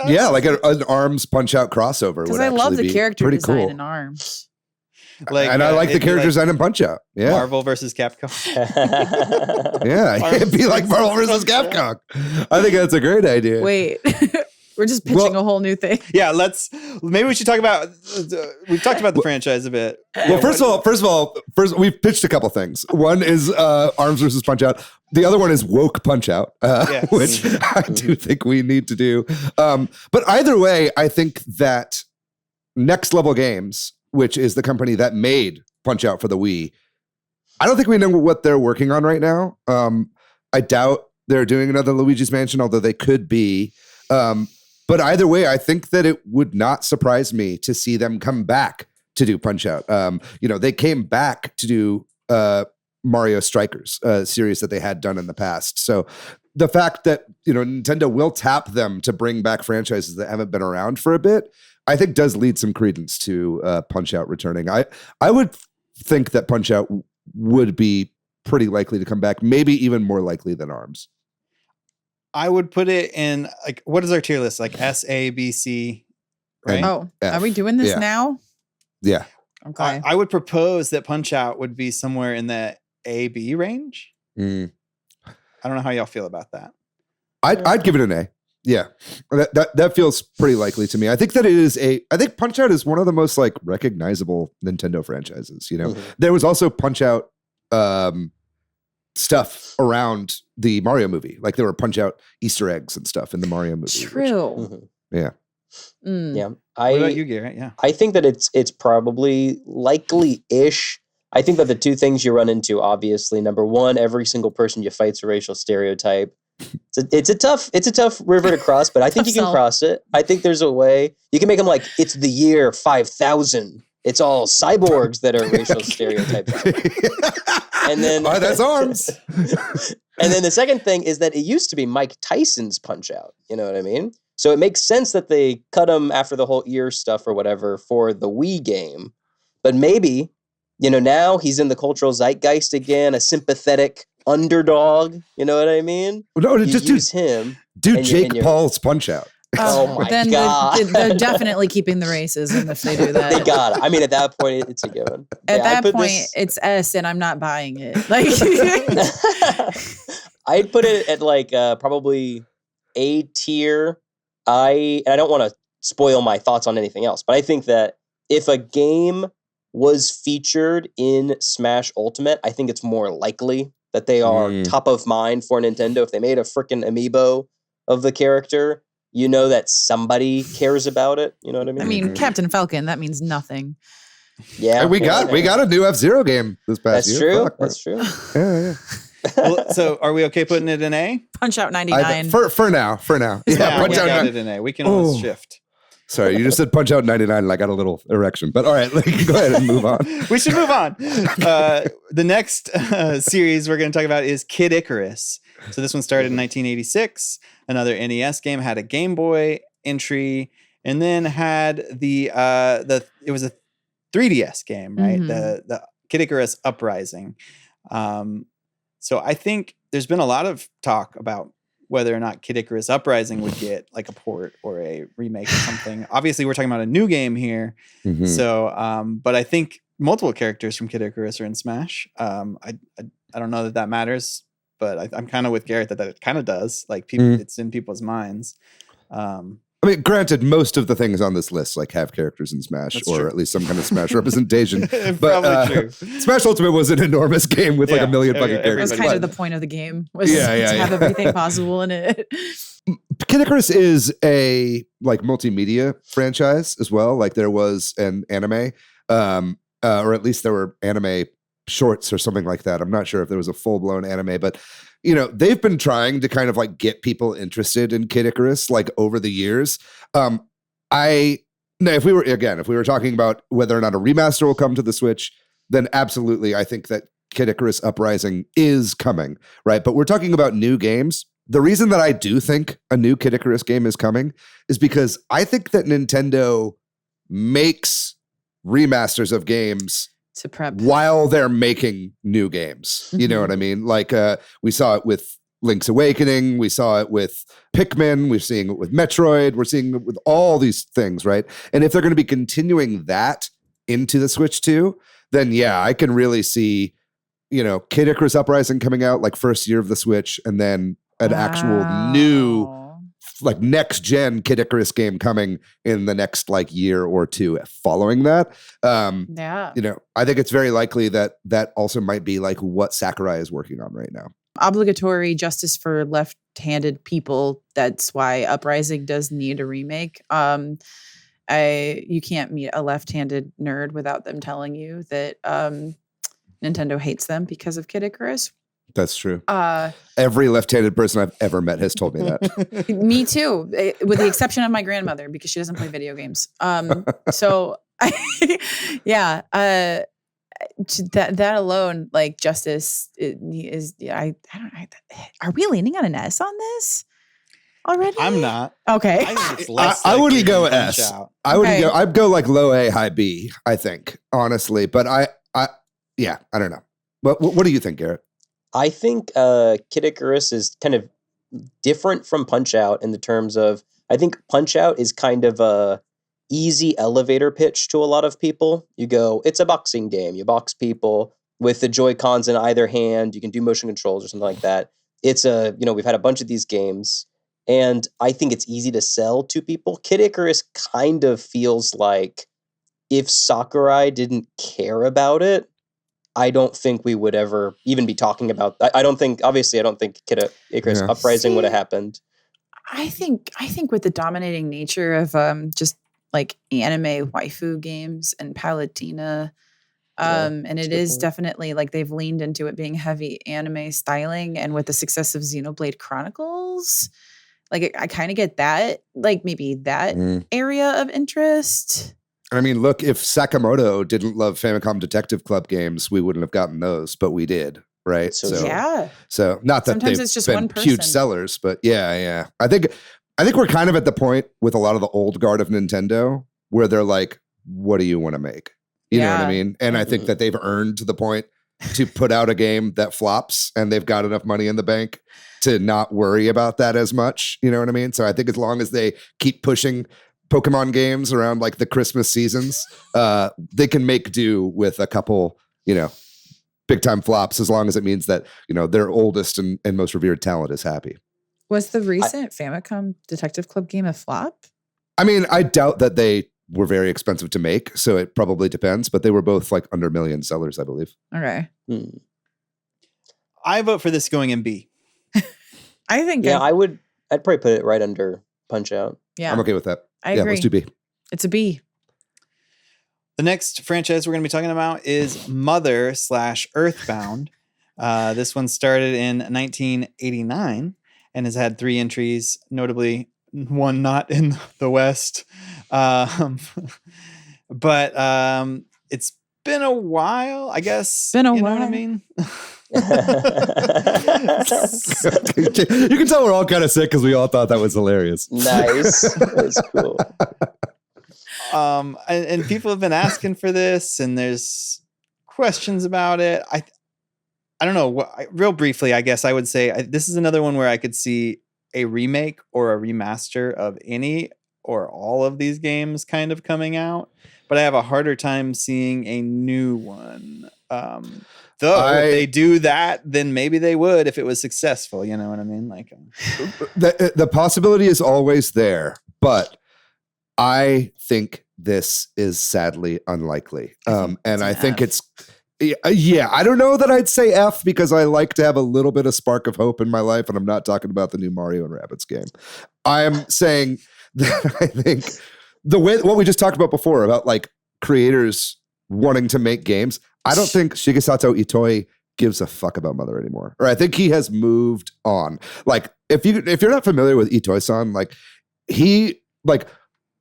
Yeah, like an ARMS Punch Out crossover. Because Would I love actually the be character pretty design cool. in ARMS. Like, and I like the it'd be character like design in Punch Out. Yeah. Marvel versus Capcom. Yeah, it'd be like Marvel versus Capcom. I think that's a great idea. Wait, we're just pitching a whole new thing. Yeah, maybe we should talk about, we've talked about the franchise a bit. Well, first of all, we've pitched a couple things. One is ARMS versus Punch Out. The other one is woke Punch Out, Yes. which I do think we need to do. But either way, I think that Next Level Games, which is the company that made Punch Out for the Wii, I don't think we know what they're working on right now. I doubt they're doing another Luigi's Mansion, although they could be. But either way, I think that it would not surprise me to see them come back to do Punch Out. You know, they came back to do Mario Strikers, a series that they had done in the past. So the fact that, you know, Nintendo will tap them to bring back franchises that haven't been around for a bit, I think does lead some credence to Punch Out returning. I would think that Punch Out would be pretty likely to come back, maybe even more likely than ARMS. I would put it in, like, what is our tier list? Like S, A, B, C, right? Oh, F. are we doing this Yeah. now? Yeah. Okay. I would propose that Punch Out would be somewhere in the A, B range. Mm. I don't know how y'all feel about that. I'd give it an A. Yeah, that feels pretty likely to me. I think that it is I think Punch Out is one of the most like recognizable Nintendo franchises. You know, there was also Punch Out stuff around the Mario movie. Like there were Punch Out Easter eggs and stuff in the Mario movie. True. Yeah. Yeah. What about you, Garrett? Yeah. I think that it's probably likely-ish. I think that the two things you run into, obviously, number one, every single person you fight's a racial stereotype. It's a tough river to cross, but I think you can cross it. I think there's a way. You can make them like, it's the year 5000. It's all cyborgs that are racial stereotypes. And then that's ARMS. And then the second thing is that it used to be Mike Tyson's Punch Out. You know what I mean? So it makes sense that they cut him after the whole ear stuff or whatever for the Wii game. But maybe, you know, now he's in the cultural zeitgeist again, a sympathetic underdog. You know what I mean? No, You just use him. do and Jake Paul's Punch Out. Oh my then God. They're definitely keeping the racism if they do that. They got it. I mean, at that point, it's a given. At Yeah, that point, it's S, and I'm not buying it. Like, I'd put it at like probably A tier. I don't want to spoil my thoughts on anything else, but I think that if a game was featured in Smash Ultimate, I think it's more likely that they are top of mind for Nintendo. If they made a freaking amiibo of the character, you know that somebody cares about it. You know what I mean? I mean, Captain Falcon, that means nothing. Yeah, And we got a new F-Zero game this past that's year. true. Fuck, That's true. Yeah. Well, so are we okay putting it in A? Punch Out 99. For now. Yeah, Yeah, Punch we Out. got it in A. We can always Oh. shift. Sorry, you just said Punch Out 99 and I got a little erection. But all right, go ahead and move on. We should move on. The next series we're going to talk about is Kid Icarus. So this one started in 1986. Another NES game had a Game Boy entry, and then had it was a 3DS game, right? The Kid Icarus Uprising. So I think there's been a lot of talk about whether or not Kid Icarus Uprising would get like a port or a remake or something. Obviously, we're talking about a new game here. Mhm. So, but I think multiple characters from Kid Icarus are in Smash. I don't know that matters, but I'm kind of with Garrett that it kind of does. Like people, it's in people's minds. I mean, granted, most of the things on this list like have characters in Smash, That's or true. at least some kind of Smash representation. But Probably true. Smash Ultimate was an enormous game with like Yeah. a million fucking Everybody- That was characters. kind of the point of the game, was Yeah, to yeah, have yeah. everything possible in it. Kid Icarus is a like multimedia franchise as well. Like there was an anime, or at least there were anime shorts or something like that. I'm not sure if there was a full blown anime, but you know, they've been trying to kind of like get people interested in Kid Icarus like over the years. If we were talking about whether or not a remaster will come to the Switch, then absolutely, I think that Kid Icarus Uprising is coming, right? But we're talking about new games. The reason that I do think a new Kid Icarus game is coming is because I think that Nintendo makes remasters of games To prep. while they're making new games. You know what I mean? Like we saw it with Link's Awakening, we saw it with Pikmin, we're seeing it with Metroid, we're seeing it with all these things, right? And if they're going to be continuing that into the Switch too, then yeah, I can really see, you know, Kid Icarus Uprising coming out like first year of the Switch, and then an actual new Wow. like next gen Kid Icarus game coming in the next like year or two following that. Yeah. You know, I think it's very likely that that also might be like what Sakurai is working on right now. Obligatory justice for left-handed people. That's why Uprising does need a remake. You can't meet a left-handed nerd without them telling you that Nintendo hates them because of Kid Icarus. That's true. Every left-handed person I've ever met has told me that. Me too, with the exception of my grandmother because she doesn't play video games. So yeah, that alone, like justice is. I don't know. Are we leaning on an S on this already? I'm not. Okay. I think it's less I wouldn't likely go than S. Punch-Out. Okay. I'd go like low A, high B, I think, honestly. But I don't know. But what do you think, Garrett? I think Kid Icarus is kind of different from Punch-Out in the terms of, I think Punch-Out is kind of a easy elevator pitch to a lot of people. You go, it's a boxing game. You box people with the Joy-Cons in either hand. You can do motion controls or something like that. It's we've had a bunch of these games, and I think it's easy to sell to people. Kid Icarus kind of feels like if Sakurai didn't care about it, I don't think we would ever even be talking about. I don't think Kid Icarus Yeah. Uprising would have happened. I think with the dominating nature of just like anime waifu games and Palutena, and that's it a good is point. definitely like they've leaned into it being heavy anime styling, and with the success of Xenoblade Chronicles, like I kind of get that, like maybe that area of interest. I mean, look, if Sakamoto didn't love Famicom Detective Club games, we wouldn't have gotten those, but we did, right? So true. Yeah. So not that Sometimes they've it's just been one huge person. sellers, but yeah. I think we're kind of at the point with a lot of the old guard of Nintendo where they're like, what do you want to make? You know what I Yeah. mean? And I think that they've earned to the point to put out a game that flops, and they've got enough money in the bank to not worry about that as much. You know what I mean? So I think as long as they keep pushing Pokemon games around like the Christmas seasons, they can make do with a couple, big time flops, as long as it means that, their oldest and most revered talent is happy. Was the recent Famicom Detective Club game a flop? I mean, I doubt that they were very expensive to make, so it probably depends, but they were both like under million sellers, I believe. Okay. I vote for this going in B. I think Yeah, I'd probably put it right under Punch-Out. yeah, I'm okay with that. I Yeah, agree. let's do B. It's a B. The next franchise we're going to be talking about is Mother/Earthbound. This one started in 1989 and has had 3 entries, notably one not in the West. But it's been a while, I guess. Been a you know what I while. mean? You can tell we're all kind of sick because we all thought that was hilarious. Nice. That's cool. And people have been asking for this, and there's questions about it. I don't know. Real briefly, I guess I would say this is another one where I could see a remake or a remaster of any or all of these games kind of coming out, but I have a harder time seeing a new one. Though if they do that, then maybe they would if it was successful. You know what I mean? Like the possibility is always there, but I think this is sadly unlikely. And I think it's, I don't know that I'd say F because I like to have a little bit of spark of hope in my life. And I'm not talking about the new Mario and Rabbids game. I am saying that I think what we just talked about before about like creators wanting to make games, I don't think Shigesato Itoi gives a fuck about Mother anymore. Or I think he has moved on. Like if you're not familiar with Itoi-san, like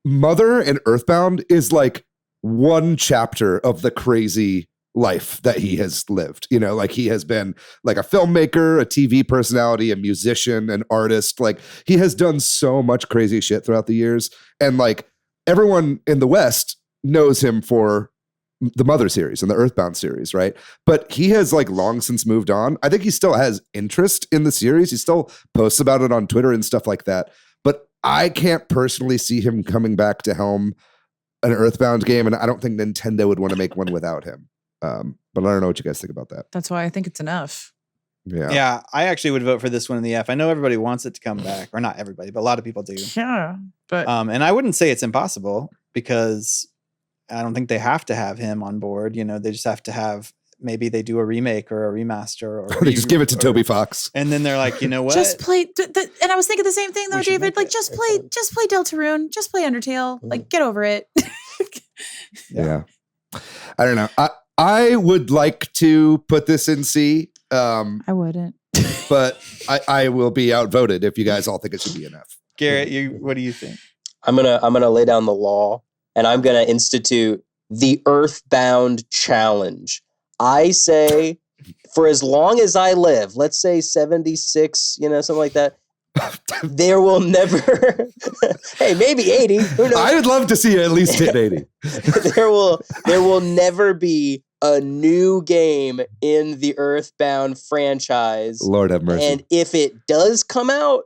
Mother and Earthbound is like one chapter of the crazy life that he has lived. You know, like he has been like a filmmaker, a TV personality, a musician, an artist. Like he has done so much crazy shit throughout the years. And like everyone in the West knows him for the Mother series and the Earthbound series, right? But he has like long since moved on. I think he still has interest in the series. He still posts about it on Twitter and stuff like that. But I can't personally see him coming back to helm an Earthbound game, and I don't think Nintendo would want to make one without him. But I don't know what you guys think about that. That's why I think it's an F. Yeah, I actually would vote for this one in the F. I know everybody wants it to come back, or not everybody, but a lot of people do. Yeah, but and I wouldn't say it's impossible because I don't think they have to have him on board. You know, they just have to have, maybe they do a remake or a remaster or they just give it to Toby Fox. And then they're like, you know what? Just play. And I was thinking the same thing though, David. Like just play Deltarune. Just play Undertale. Like get over it. Yeah. I don't know. I would like to put this in C. I wouldn't. But I will be outvoted if you guys all think it should be an F. Garrett, what do you think? I'm gonna lay down the law, and I'm gonna institute the Earthbound challenge. I say, for as long as I live, let's say 76, something like that, there will never, hey, maybe 80. Who knows? I would love to see you at least hit 80. there will never be a new game in the Earthbound franchise. Lord have mercy. And if it does come out,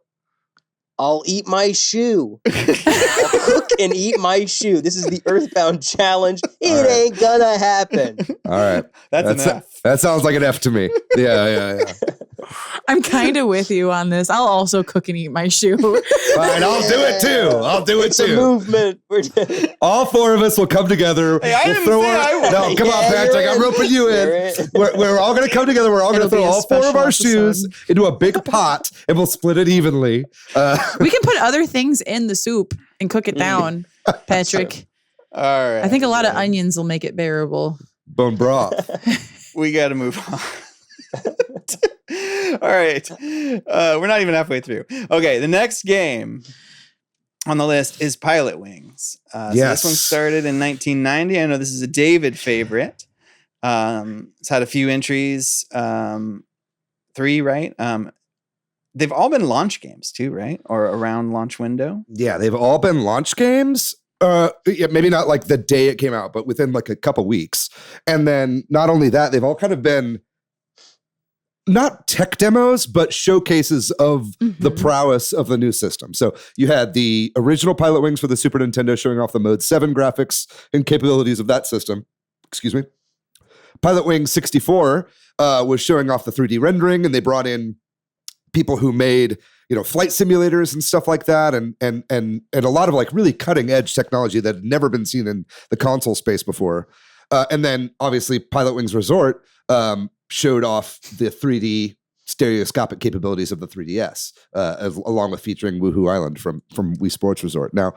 I'll eat my shoe. I'll cook and eat my shoe. This is the Earthbound challenge. It ain't gonna happen. All right. That's an F. That sounds like an F to me. Yeah. I'm kind of with you on this. I'll also cook and eat my shoe. Fine, I'll do it too. It's a movement. All four of us will come together. Hey, I didn't say I would. No, come on, Patrick. I'm roping you in. We're all going to come together. We're all going to throw all four of our shoes into a big pot, and we'll split it evenly. We can put other things in the soup and cook it down, Patrick. All right. I think a lot of onions will make it bearable. Bone broth. We got to move on. All right. We're not even halfway through. Okay. The next game on the list is Pilot Wings. So this one started in 1990. I know this is a David favorite. It's had a few entries. 3, right? They've all been launch games too, right? Or around launch window. Yeah, they've all been launch games. Maybe not like the day it came out, but within like a couple weeks. And then not only that, they've all kind of been not tech demos, but showcases of the prowess of the new system. So you had the original Pilot Wings for the Super Nintendo showing off the Mode 7 graphics and capabilities of that system. Excuse me. Pilot Wings 64 was showing off the 3D rendering, and they brought in people who made flight simulators and stuff like that, and a lot of like really cutting edge technology that had never been seen in the console space before. And then obviously Pilot Wings Resort showed off the 3D stereoscopic capabilities of the 3DS, along with featuring Woohoo Island from Wii Sports Resort. Now,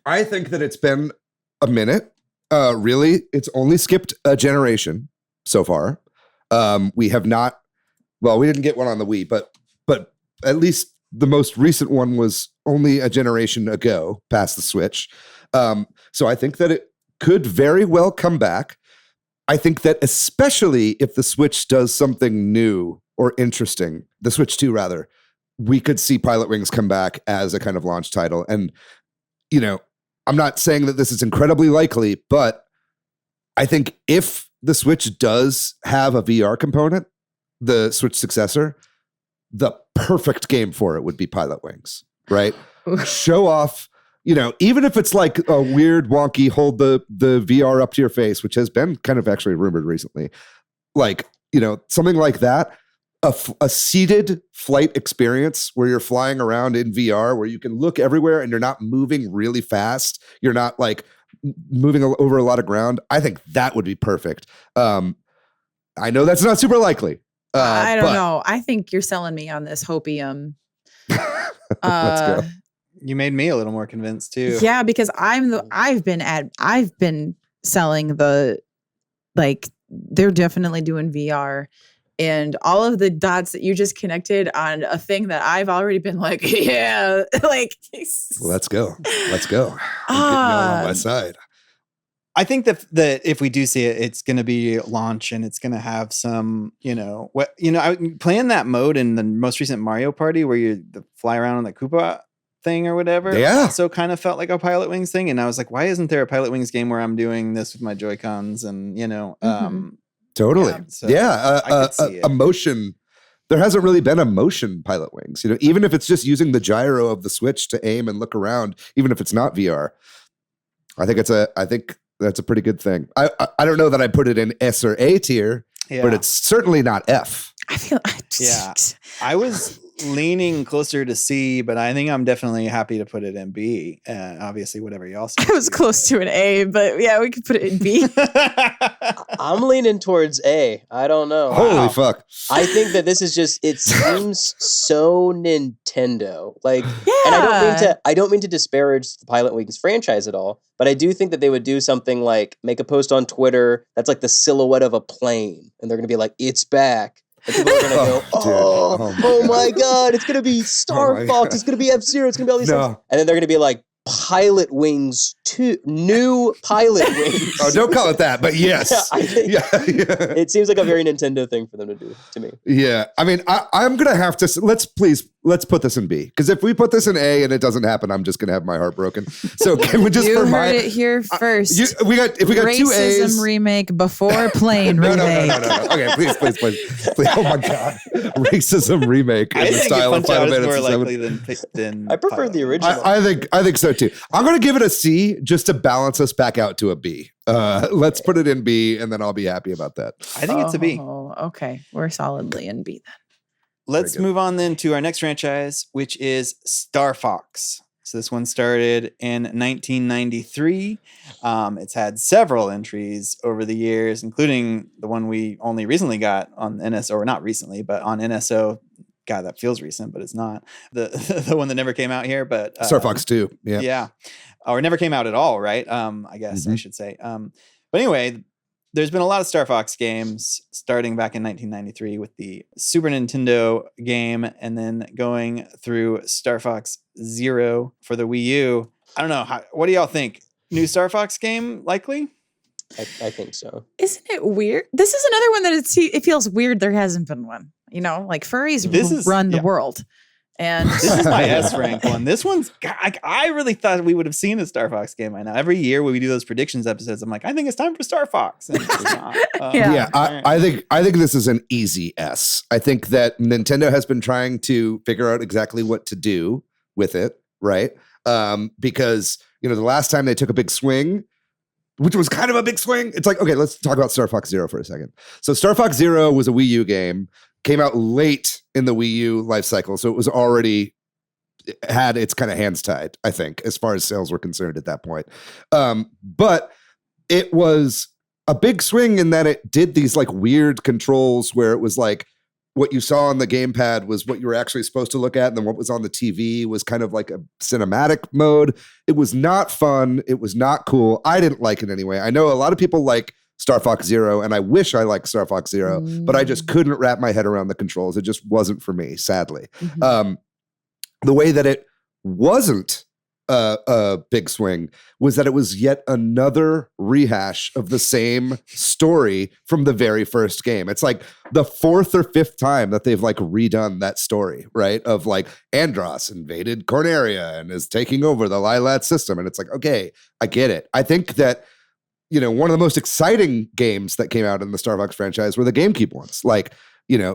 I think that it's been a minute. Really, it's only skipped a generation so far. We have not. Well, we didn't get one on the Wii, but at least the most recent one was only a generation ago, past the Switch. So I think that it could very well come back. I think that especially if the Switch does something new or interesting, the Switch 2 rather, we could see Pilot Wings come back as a kind of launch title. And, you know, I'm not saying that this is incredibly likely, but I think if the Switch does have a VR component, the Switch successor, the perfect game for it would be Pilot Wings, right? Show off, you know, even if it's like a weird, wonky, hold the VR up to your face, which has been kind of actually rumored recently, like, you know, something like that, a seated flight experience where you're flying around in VR, where you can look everywhere and you're not moving really fast. You're not like moving over a lot of ground. I think that would be perfect. I know that's not super likely. I don't know. I think you're selling me on this hopium. Let's go. You made me a little more convinced too. Yeah, because I've been selling the, like, they're definitely doing VR, and all of the dots that you just connected on a thing that I've already been like, yeah, like, Let's go. I'm getting you all on my side. I think that if we do see it, it's going to be launch, and it's going to have some, I playing that mode in the most recent Mario Party where you fly around on the Koopa thing or whatever. Yeah. Also kind of felt like a Pilot Wings thing. And I was like, why isn't there a Pilot Wings game where I'm doing this with my Joy-Cons and, Totally. I could see a motion. There hasn't really been a motion Pilot Wings, you know, even if it's just using the gyro of the Switch to aim and look around, even if it's not VR. I think that's a pretty good thing. I don't know that I put it in S or A tier, but it's certainly not F. I was leaning closer to C, but I think I'm definitely happy to put it in B. Obviously, whatever y'all say. I was close to an A, but yeah, we could put it in B. I'm leaning towards A. I don't know. Holy fuck. I think that this is just, it seems so Nintendo. Like, Yeah. and I don't mean to disparage the Pilot Wings franchise at all, but I do think that they would do something like make a post on Twitter that's like the silhouette of a plane, and they're going to be like, it's back. And people are going to go, oh my God, it's going to be Star Fox, it's going to be F-Zero, it's going to be all these things. And then they're going to be like, Pilot Wings 2, new Pilot Wings. Oh, don't call it that, but yes. I think it seems like a very Nintendo thing for them to do, to me. Yeah. I mean, I'm going to have to, let's put this in B. Because if we put this in A and it doesn't happen, I'm just going to have my heart broken. So can we just, you heard it here first. If we got Racism 2 A's. remake before plane remake. No. Okay, please. Oh my God. Racism remake in the style of Final Fantasy more likely than I prefer the original. I think so too. I'm going to give it a C just to balance us back out to a B. Let's put it in B, and then I'll be happy about that. I think it's a B. Oh, okay. We're solidly in B then. Let's move on then to our next franchise, which is Star Fox. So this one started in 1993. It's had several entries over the years, including the one we only recently got on NSO, or not recently, but on NSO. God, that feels recent, but it's not. The one that never came out here, but Star Fox 2. Yeah. Yeah. Or never came out at all, right? I guess I should say. But anyway, there's been a lot of Star Fox games starting back in 1993 with the Super Nintendo game, and then going through Star Fox Zero for the Wii U. I don't know. What do y'all think? New Star Fox game likely? I think so. Isn't it weird? This is another one that it feels weird there hasn't been one. You know, like furries run the world. And this is my S rank one. This one's, I really thought we would have seen a Star Fox game by now. Every year when we do those predictions episodes, I'm like, I think it's time for Star Fox. And it's not. I think this is an easy S. I think that Nintendo has been trying to figure out exactly what to do with it, right? Because, you know, the last time they took a big swing, which was kind of a big swing. It's like, okay, let's talk about Star Fox Zero for a second. So Star Fox Zero was a Wii U game, came out late in the Wii U life cycle. So it was already had its kind of hands tied, I think, as far as sales were concerned at that point. But it was a big swing in that it did these like weird controls where it was like, what you saw on the gamepad was what you were actually supposed to look at, and then what was on the TV was kind of like a cinematic mode. It was not fun. It was not cool. I didn't like it anyway. I know a lot of people like Star Fox Zero, and I wish I liked Star Fox Zero, but I just couldn't wrap my head around the controls. It just wasn't for me, sadly. The way that it wasn't big swing was that it was yet another rehash of the same story from the very first game. It's like the fourth or fifth time that they've like redone that story, right? Of like Andros invaded Corneria and is taking over the Lilat system. And it's like, okay, I get it. I think that, one of the most exciting games that came out in the Star Fox franchise were the GameCube ones. Like,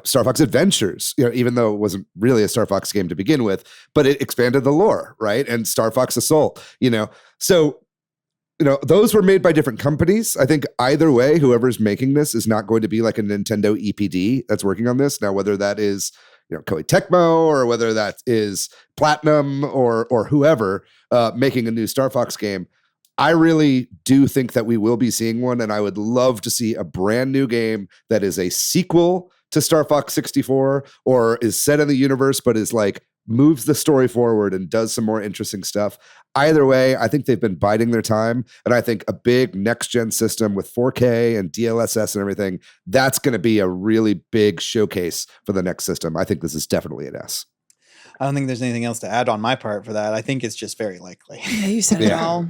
Star Fox Adventures, even though it wasn't really a Star Fox game to begin with, but it expanded the lore, right? And Star Fox Assault, So, those were made by different companies. I think either way, whoever's making this is not going to be like a Nintendo EPD that's working on this. Now, whether that is, Koei Tecmo or whether that is Platinum or whoever making a new Star Fox game, I really do think that we will be seeing one, and I would love to see a brand new game that is a sequel to Star Fox 64 or is set in the universe but is like moves the story forward and does some more interesting stuff. Either way, I think they've been biding their time, and I think a big next-gen system with 4K and DLSS and everything, that's going to be a really big showcase for the next system. I think this is definitely an S. I don't think there's anything else to add on my part for that. I think it's just very likely. Yeah, you said it all.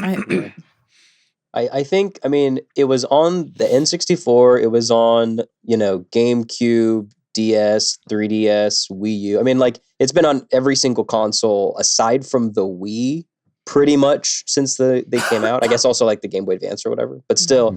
I think, it was on the N64, it was on, GameCube, DS, 3DS, Wii U. It's been on every single console aside from the Wii pretty much since they came out. I guess also like the Game Boy Advance or whatever. But still,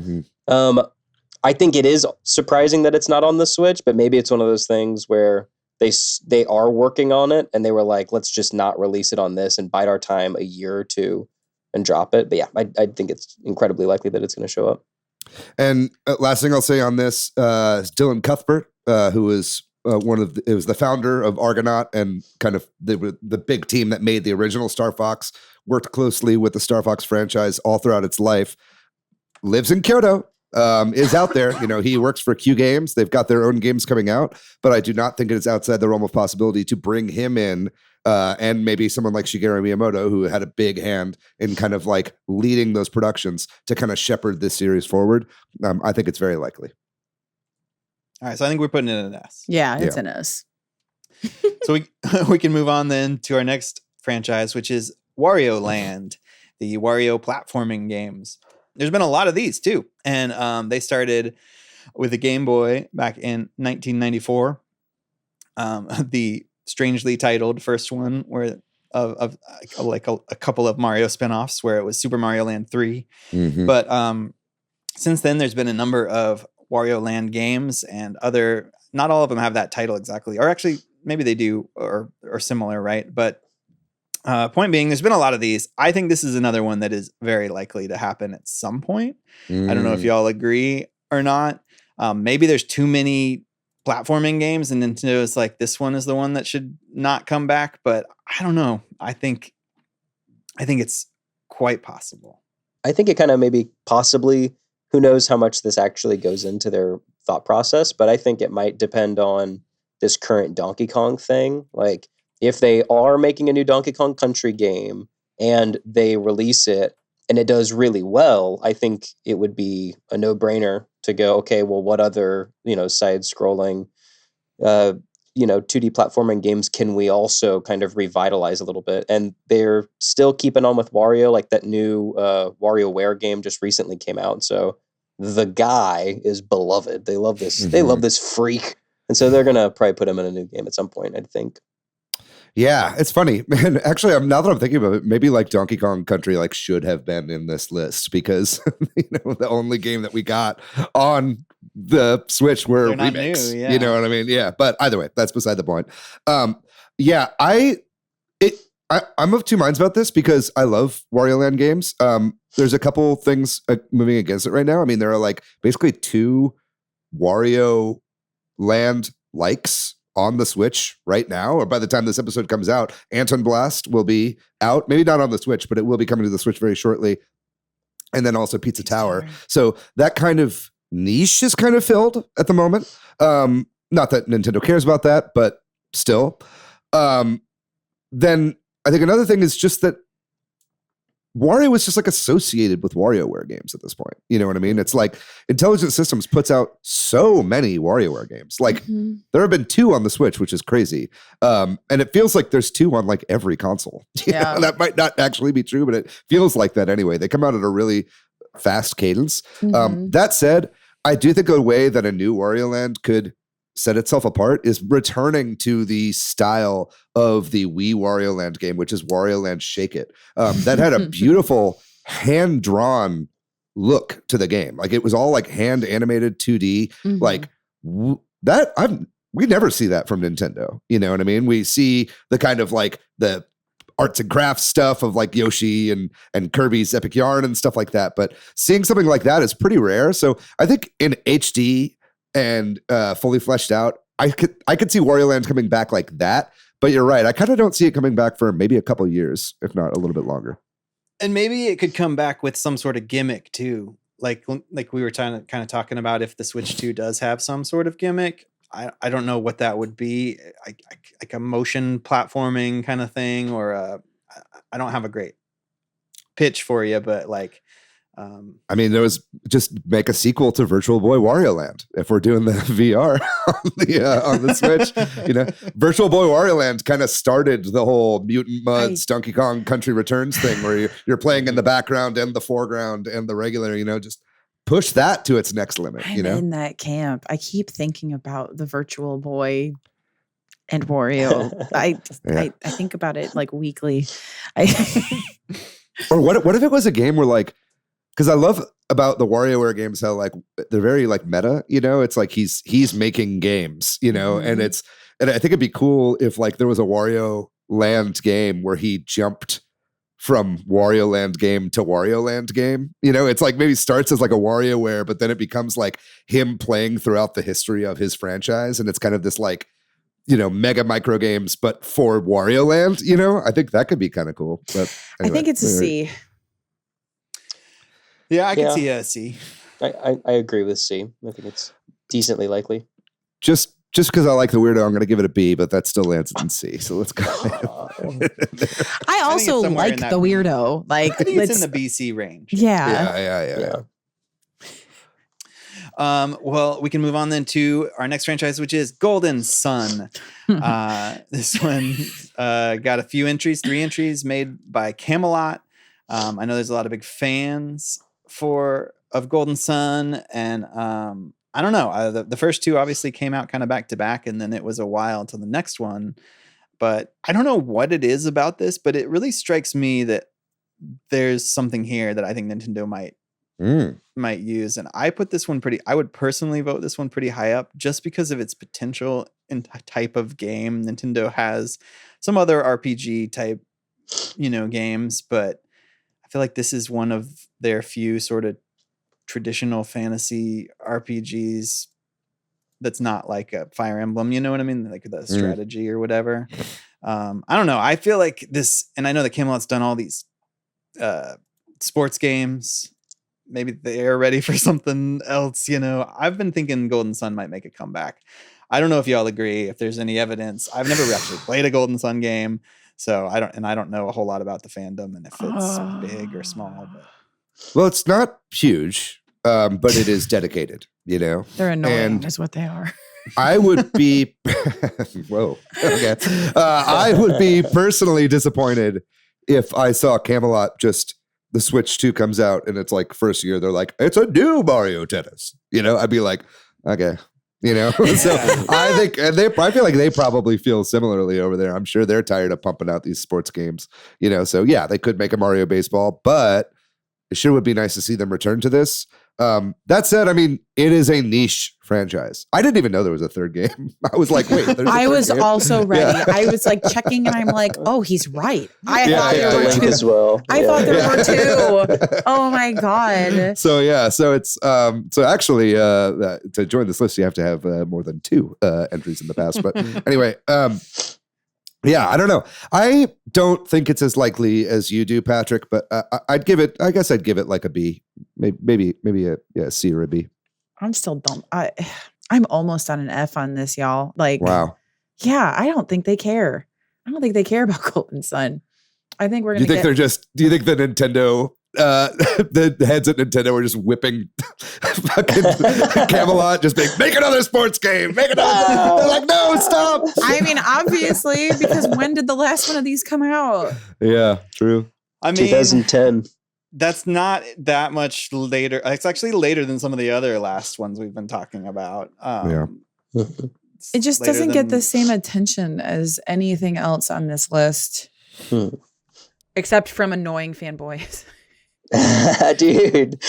I think it is surprising that it's not on the Switch, but maybe it's one of those things where they are working on it and they were like, let's just not release it on this and bide our time a year or two and drop it. But yeah, I think it's incredibly likely that it's going to show up. And last thing I'll say on this is Dylan Cuthbert, who was it was the founder of Argonaut and kind of the big team that made the original Star Fox, worked closely with the Star Fox franchise all throughout its life, lives in Kyoto, is out there. He works for Q Games. They've got their own games coming out, but I do not think it is outside the realm of possibility to bring him in and maybe someone like Shigeru Miyamoto, who had a big hand in kind of like leading those productions to kind of shepherd this series forward. I think it's very likely. All right, so I think we're putting it in an S. Yeah, it's an S. So we can move on then to our next franchise, which is Wario Land, the Wario platforming games. There's been a lot of these too, and they started with the Game Boy back in 1994. The strangely titled first one, where of like a couple of Mario spinoffs, where it was Super Mario Land 3. Mm-hmm. But since then, there's been a number of Wario Land games, and not all of them have that title exactly, or actually maybe they do, or similar, right? But point being, there's been a lot of these. I think this is another one that is very likely to happen at some point. I don't know if y'all agree or not. Maybe there's too many platforming games and Nintendo is like, this one is the one that should not come back, but I don't know. I think it's quite possible. I think it kind of maybe possibly, who knows how much this actually goes into their thought process, but I think it might depend on this current Donkey Kong thing. Like, if they are making a new Donkey Kong Country game and they release it and it does really well, I think it would be a no-brainer to go, okay, well, what other, side-scrolling, 2D platforming games can we also kind of revitalize a little bit? And they're still keeping on with Wario, like that new WarioWare game just recently came out. So the guy is beloved. They love this. Mm-hmm. They love this freak. And so they're going to probably put him in a new game at some point, I think. Yeah, it's funny, man. Actually, now that I'm thinking about it, maybe like Donkey Kong Country should have been in this list because the only game that we got on the Switch were remakes. New, yeah. You know what I mean? Yeah, but either way, that's beside the point. I'm of two minds about this because I love Wario Land games. There's a couple things moving against it right now. I mean, there are basically two Wario Land likes on the Switch right now, or by the time this episode comes out. Anton Blast will be out, maybe not on the Switch, but it will be coming to the Switch very shortly. And then also Pizza Tower. So that kind of niche is kind of filled at the moment. Not that Nintendo cares about that, but still. Then I think another thing is just that Wario was just like associated with WarioWare games at this point. You know what I mean? It's like Intelligent Systems puts out so many WarioWare games. Like there have been 2 on the Switch, which is crazy. And it feels like there's 2 on like every console. Yeah. That might not actually be true, but it feels like that anyway. They come out at a really fast cadence. That said, I do think a way that a new Wario Land could set itself apart is returning to the style of the Wii Wario Land game, which is Wario Land Shake It. That had a beautiful hand-drawn look to the game. Like it was all like hand animated 2D. Like we never see that from Nintendo. You know what I mean? We see the kind of like the arts and crafts stuff of like Yoshi and Kirby's Epic Yarn and stuff like that. But seeing something like that is pretty rare. So I think in HD and fully fleshed out, I could see Wario Land coming back like that. But you're right. I kind of don't see it coming back for maybe a couple of years, if not a little bit longer. And maybe it could come back with some sort of gimmick too. Like we were kind of talking about, if the Switch 2 does have some sort of gimmick, I don't know what that would be. Like a motion platforming kind of thing, or I don't have a great pitch for you, but like, I mean, there was just make a sequel to Virtual Boy Wario Land if we're doing the VR on the Switch. You know, Virtual Boy Wario Land kind of started the whole Mutant Mudds Donkey Kong Country Returns thing, where you're playing in the background and the foreground and the regular. You know, just push that to its next limit. I'm you know, in that camp. I keep thinking about the Virtual Boy and Wario. I think about it like weekly. Or what if it was a game where like, because I love about the WarioWare games how like they're very like meta, you know, it's like he's making games, you know, and I think it'd be cool if like there was a Wario Land game where he jumped from Wario Land game to Wario Land game. You know, it's like maybe starts as like a WarioWare, but then it becomes like him playing throughout the history of his franchise, and it's kind of this like, you know, mega micro games, but for Wario Land, you know, I think that could be kind of cool. But anyway, I think it's a C. Yeah, I can see a C. I agree with C. I think it's decently likely. Just because I like the weirdo, I'm going to give it a B, but that still lands in C. So let's go. I also like the weirdo. Like I think it's in the BC range. Yeah. Well, we can move on then to our next franchise, which is Golden Sun. This one got a few entries, 3 entries made by Camelot. I know there's a lot of big fans of Golden Sun, and I don't know. The first 2 obviously came out kind of back to back, and then it was a while until the next one. But I don't know what it is about this, but it really strikes me that there's something here that I think Nintendo might use. And I would personally vote this one pretty high up just because of its potential and type of game. Nintendo has some other RPG type, you know, games, but I feel like this is one of their few sort of traditional fantasy RPGs that's not like a Fire Emblem, you know what I mean? Like the strategy or whatever. I don't know. I feel like this, and I know that Camelot's done all these sports games. Maybe they are ready for something else, you know. I've been thinking Golden Sun might make a comeback. I don't know if y'all agree, if there's any evidence. I've never actually played a Golden Sun game, so I don't know a whole lot about the fandom and if it's big or small. But. Well, it's not huge, but it is dedicated, you know. They're annoying, is what they are. I would be whoa. Okay. I would be personally disappointed if I saw Camelot just the Switch 2 comes out and it's like first year they're like, it's a new Mario Tennis. You know, I'd be like, okay. You know, so I think I feel like they probably feel similarly over there. I'm sure they're tired of pumping out these sports games, you know. So yeah, they could make a Mario Baseball, but it sure would be nice to see them return to this. That said, I mean, it is a niche franchise. I didn't even know there was a third game. I was like, wait, I was game? Also ready. Yeah. I was like checking and I'm like, oh, he's right. I thought there were 2 as well. I thought there were 2. Oh my God. So yeah, so it's so actually to join this list, you have to have more than 2 entries in the past. But anyway, yeah, I don't know. I don't think it's as likely as you do, Patrick, but I'd give it, I guess I'd give it like a B, maybe a C or a B. I'm still dumb. I'm almost on an F on this, y'all. Like, wow. Yeah, I don't think they care. I don't think they care about Golden Sun. I think we're Do you gonna think get. do you think the Nintendo the heads at Nintendo were just whipping fucking Camelot, just being, make another sports game, make another. They're like, no, stop. I mean, obviously, because when did the last one of these come out? Yeah, true. I mean, 2010. that's not that much later. It's actually later than some of the other last ones we've been talking about. It just later doesn't get than- the same attention as anything else on this list, Hmm. except from annoying fanboys. Dude,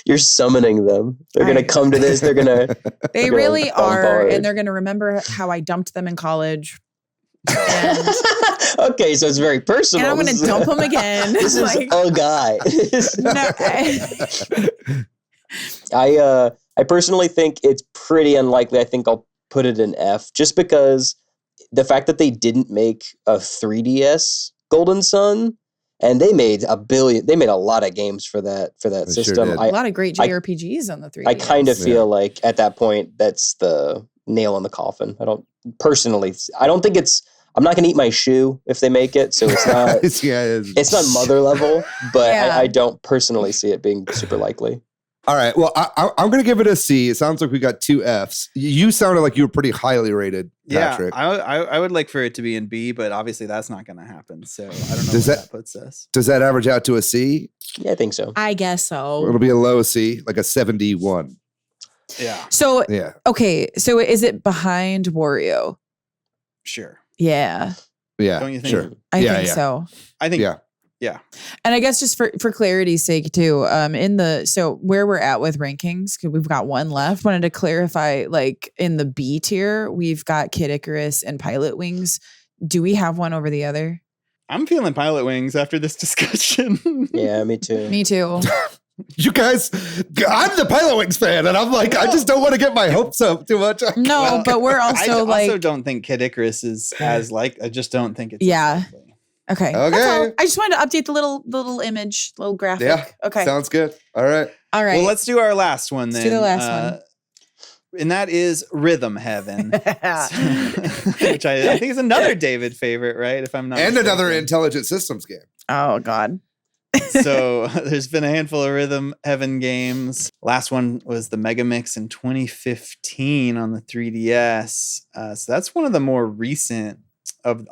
you're summoning them. They're going to come to this. They're going to. They Go really are, bombard. and they're going to remember how I dumped them in college. And, Okay, so it's very personal. and I'm going This to is- dump them again. This is Like, a guy. no, I personally think it's pretty unlikely. I think I'll put it in F, just because the fact that they didn't make a 3DS Golden Sun, and they made a lot of games for that They sure system. did. a lot of great I- JRPGs on the 3DS. I kind of Yeah. feel like at that point that's the nail in the coffin. I don't think it's. I'm not going to eat my shoe if they make it, so it's not. It's not mother level, but Yeah. I don't personally see it being super likely. All right. Well, I'm going to give it a C. It sounds like we got 2 Fs. You sounded like you were pretty highly rated, Patrick. Yeah, I would like for it to be in B, but obviously that's not going to happen. So I don't know Does where that- that puts us. Does that average out to a C? Yeah, I think so. I guess so. It'll be a low C, like a 71. Yeah, So, Yeah. okay. So is it behind Wario? sure. Yeah, Yeah. Don't you think? Sure. I Yeah, think yeah. so. I think. Yeah. Yeah. And I guess just for clarity's sake too, so where we're at with rankings, 'cause we've got one left. Wanted to clarify, like in the B tier, we've got Kid Icarus and Pilot Wings. Do we have one over the other? I'm feeling Pilot Wings after this discussion. Yeah, me too. Me too. You guys, I'm the Pilot Wings fan, and I'm like, I just don't want to get my hopes up too much. No, Well, but we're I also also don't think Kid Icarus is as like. I just don't think it's. as Yeah. likely. okay. That's Okay. all. I just wanted to update the little image, little graphic. Yeah. Okay. Sounds good. All right. all right. Well, let's do our last one then. Let's do the last one. And that is Rhythm Heaven, which I think is another David favorite, right? If I'm not And another mistaken. intelligent systems game. Oh God. So there's been a handful of Rhythm Heaven games. Last one was the Mega Mix in 2015 on the 3DS. So that's one of the more recent of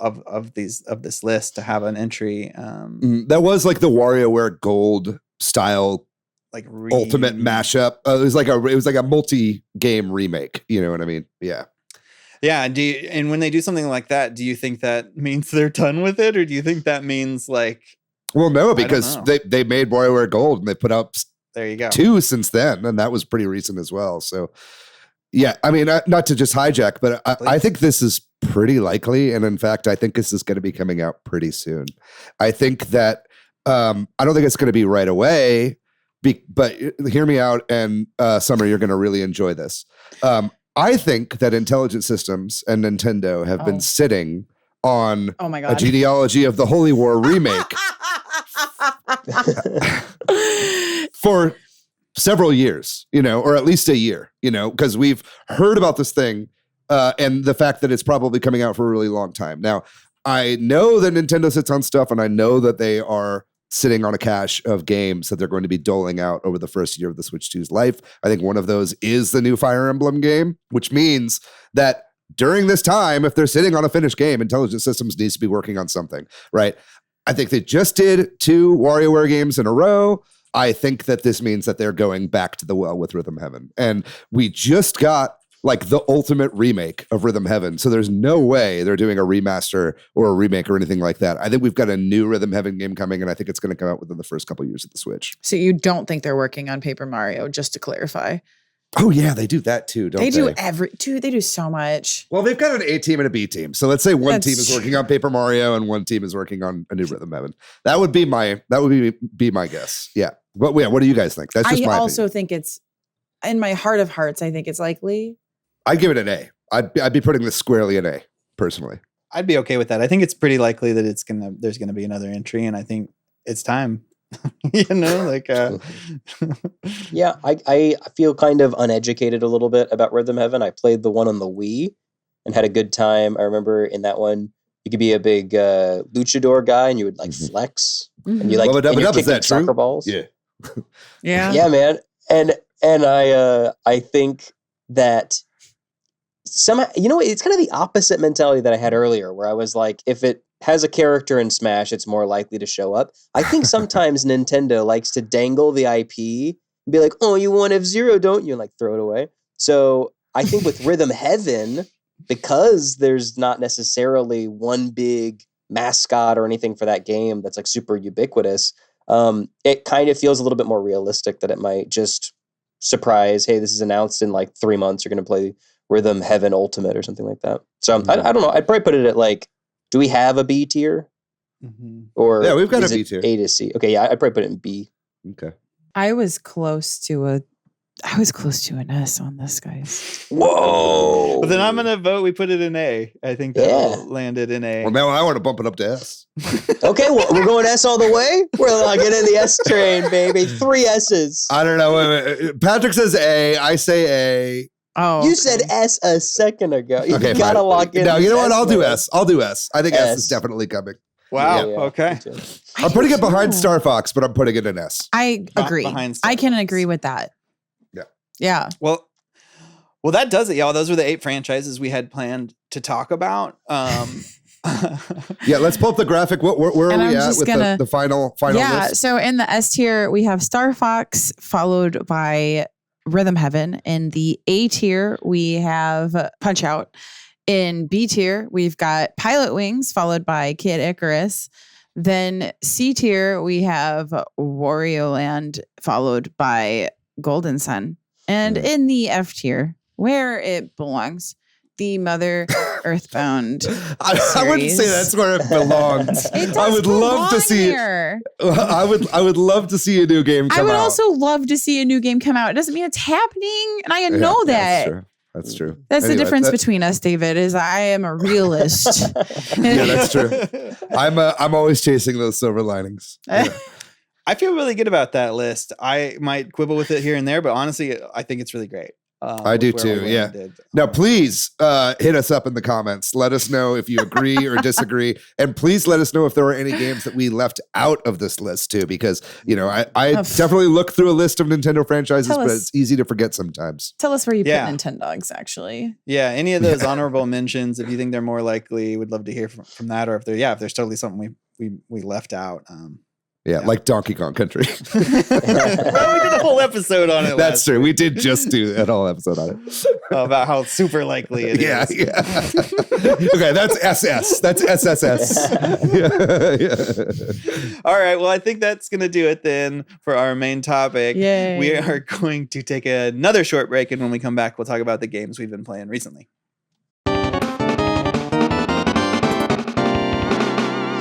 this list to have an entry. That was like the WarioWare Gold style Like ultimate mashup. It was like a multi-game remake. You know what I mean? Yeah. Yeah, and when they do something like that, do you think that means they're done with it, or do you think that means like Well, no, don't because know. they made WarioWare Gold and they put out there you go? 2 since then, and that was pretty recent as well. So, yeah, I mean, not to just hijack, but I Please. think this is pretty likely, and in fact, I think this is going to be coming out pretty soon. I think that I don't think it's going to be right away, but hear me out, and Summer, you're going to really enjoy this. I think that Intelligent Systems and Nintendo have been sitting on Oh my a God. genealogy of the Holy War remake for several years, or at least a year, because we've heard about this thing and the fact that it's probably coming out for a really long time. Now, I know that Nintendo sits on stuff, and I know that they are sitting on a cache of games that they're going to be doling out over the first year of the Switch 2's life. I think one of those is the new Fire Emblem game, which means that during this time, if they're sitting on a finished game, Intelligent Systems needs to be working on something, right? I think they just did 2 WarioWare games in a row. I think that this means that they're going back to the well with Rhythm Heaven. And we just got like the ultimate remake of Rhythm Heaven. So there's no way they're doing a remaster or a remake or anything like that. I think we've got a new Rhythm Heaven game coming, and I think it's going to come out within the first couple of years of the Switch. So you don't think they're working on Paper Mario, just to clarify. Oh, yeah, they do that too, don't they? They do so much. Well, they've got an A team and a B team. So let's say one That's team is working on Paper Mario and one team is working on a new Rhythm Heaven. That would be my guess. Yeah. But yeah, what do you guys think? That's just I my also opinion. think it's, in my heart of hearts, I think it's likely. I'd give it an A. I'd be putting this squarely an A, personally. I'd be okay with that. I think it's pretty likely that there's gonna be another entry, and I think it's time. Yeah, I feel kind of uneducated a little bit about Rhythm Heaven. I played the one on the Wii and had a good time. I remember in that one, You could be a big luchador guy, and you would like flex, and you like Well, and you're is that kicking soccer true? balls. Yeah. Yeah, man. And I think that somehow, it's kind of the opposite mentality that I had earlier, where I was like, if it has a character in Smash, it's more likely to show up. I think sometimes Nintendo likes to dangle the IP and be like, oh, you want F-Zero, don't you? And like throw it away. So I think with Rhythm Heaven, because there's not necessarily one big mascot or anything for that game that's like super ubiquitous, it kind of feels a little bit more realistic that it might just surprise, hey, this is announced in like 3 months, you're going to play Rhythm Heaven Ultimate or something like that. So I don't know. I'd probably put it at like, do we have a B tier? Or yeah, we've got a is B it tier. A to C. Okay, yeah, I'd probably put it in B. Okay. I was close to an S on this, guys. Whoa. But then I'm gonna vote. We put it in A. I think that landed in A. Well, now I want to bump it up to S. Okay, well, we're going S all the way. We're locking in the S train, baby. 3 S's. I don't know. Wait a minute. Patrick says A. I say A. Oh, You said S a second ago. You Okay, gotta fine. lock in. No, you know what? S, I'll do man. S. I'll do S. I think S is S. definitely coming. Wow. Yeah, Okay. me too. I'm putting it behind Star Fox, but I'm putting it in S. I agree. Behind Star I can Fox. agree with that. Yeah. Yeah. Well, that does it, y'all. Those were the 8 franchises we had planned to talk about. Yeah, let's pull up the graphic. Where And are we I'm at just with gonna- the final Yeah. list? So in the S tier, we have Star Fox, followed by Rhythm Heaven. In the A tier, we have Punch Out. In B tier, we've got Pilot Wings, followed by Kid Icarus. Then C tier, we have Wario Land, followed by Golden Sun. And in the F tier, where it belongs, the Mother Earthbound. I wouldn't say that's where it belongs. It does I would love to belong see. here. I would love to see a new game come I would out. also love to see a new game come out. It doesn't mean it's happening, and I know that. That's true. That's the Anyway, difference between us, David. Is I am a realist. Yeah, that's true. I'm always chasing those silver linings. Yeah. I feel really good about that list. I might quibble with it here and there, but honestly, I think it's really great. I do with where too. we Yeah. landed. Now, please hit us up in the comments. Let us know if you agree or disagree, and please let us know if there were any games that we left out of this list too. Because I definitely look through a list of Nintendo franchises, Tell but us. it's easy to forget sometimes. Tell us where you Yeah. put Nintendogs, actually. Yeah, any of those honorable mentions, if you think they're more likely, would love to hear from that. Or if there's totally something we left out. Yeah, like Donkey Kong Country. Well, we did a whole episode on it. That's true. We did just do that whole episode on it. About how super likely it Yeah, is. yeah. Okay, that's SS. That's SSS. Yeah. All right. Well, I think that's going to do it then for our main topic. Yay. We are going to take another short break. And when we come back, we'll talk about the games we've been playing recently.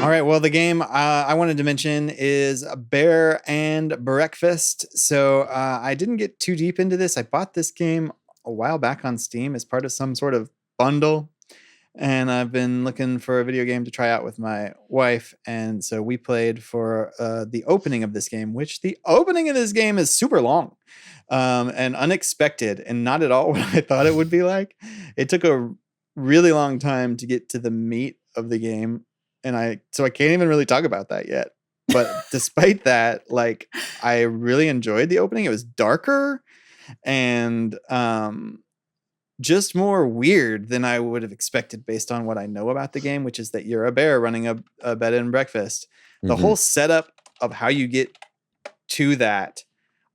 All right. Well, the game I wanted to mention is Bear and Breakfast. So I didn't get too deep into this. I bought this game a while back on Steam as part of some sort of bundle. And I've been looking for a video game to try out with my wife. And so we played for the opening of this game, which the opening of this game is super long and unexpected and not at all what I thought it would be like. It took a really long time to get to the meat of the game. So I can't even really talk about that yet. But despite that, like, I really enjoyed the opening. It was darker and just more weird than I would have expected based on what I know about the game, which is that you're a bear running a bed and breakfast. The whole setup of how you get to that,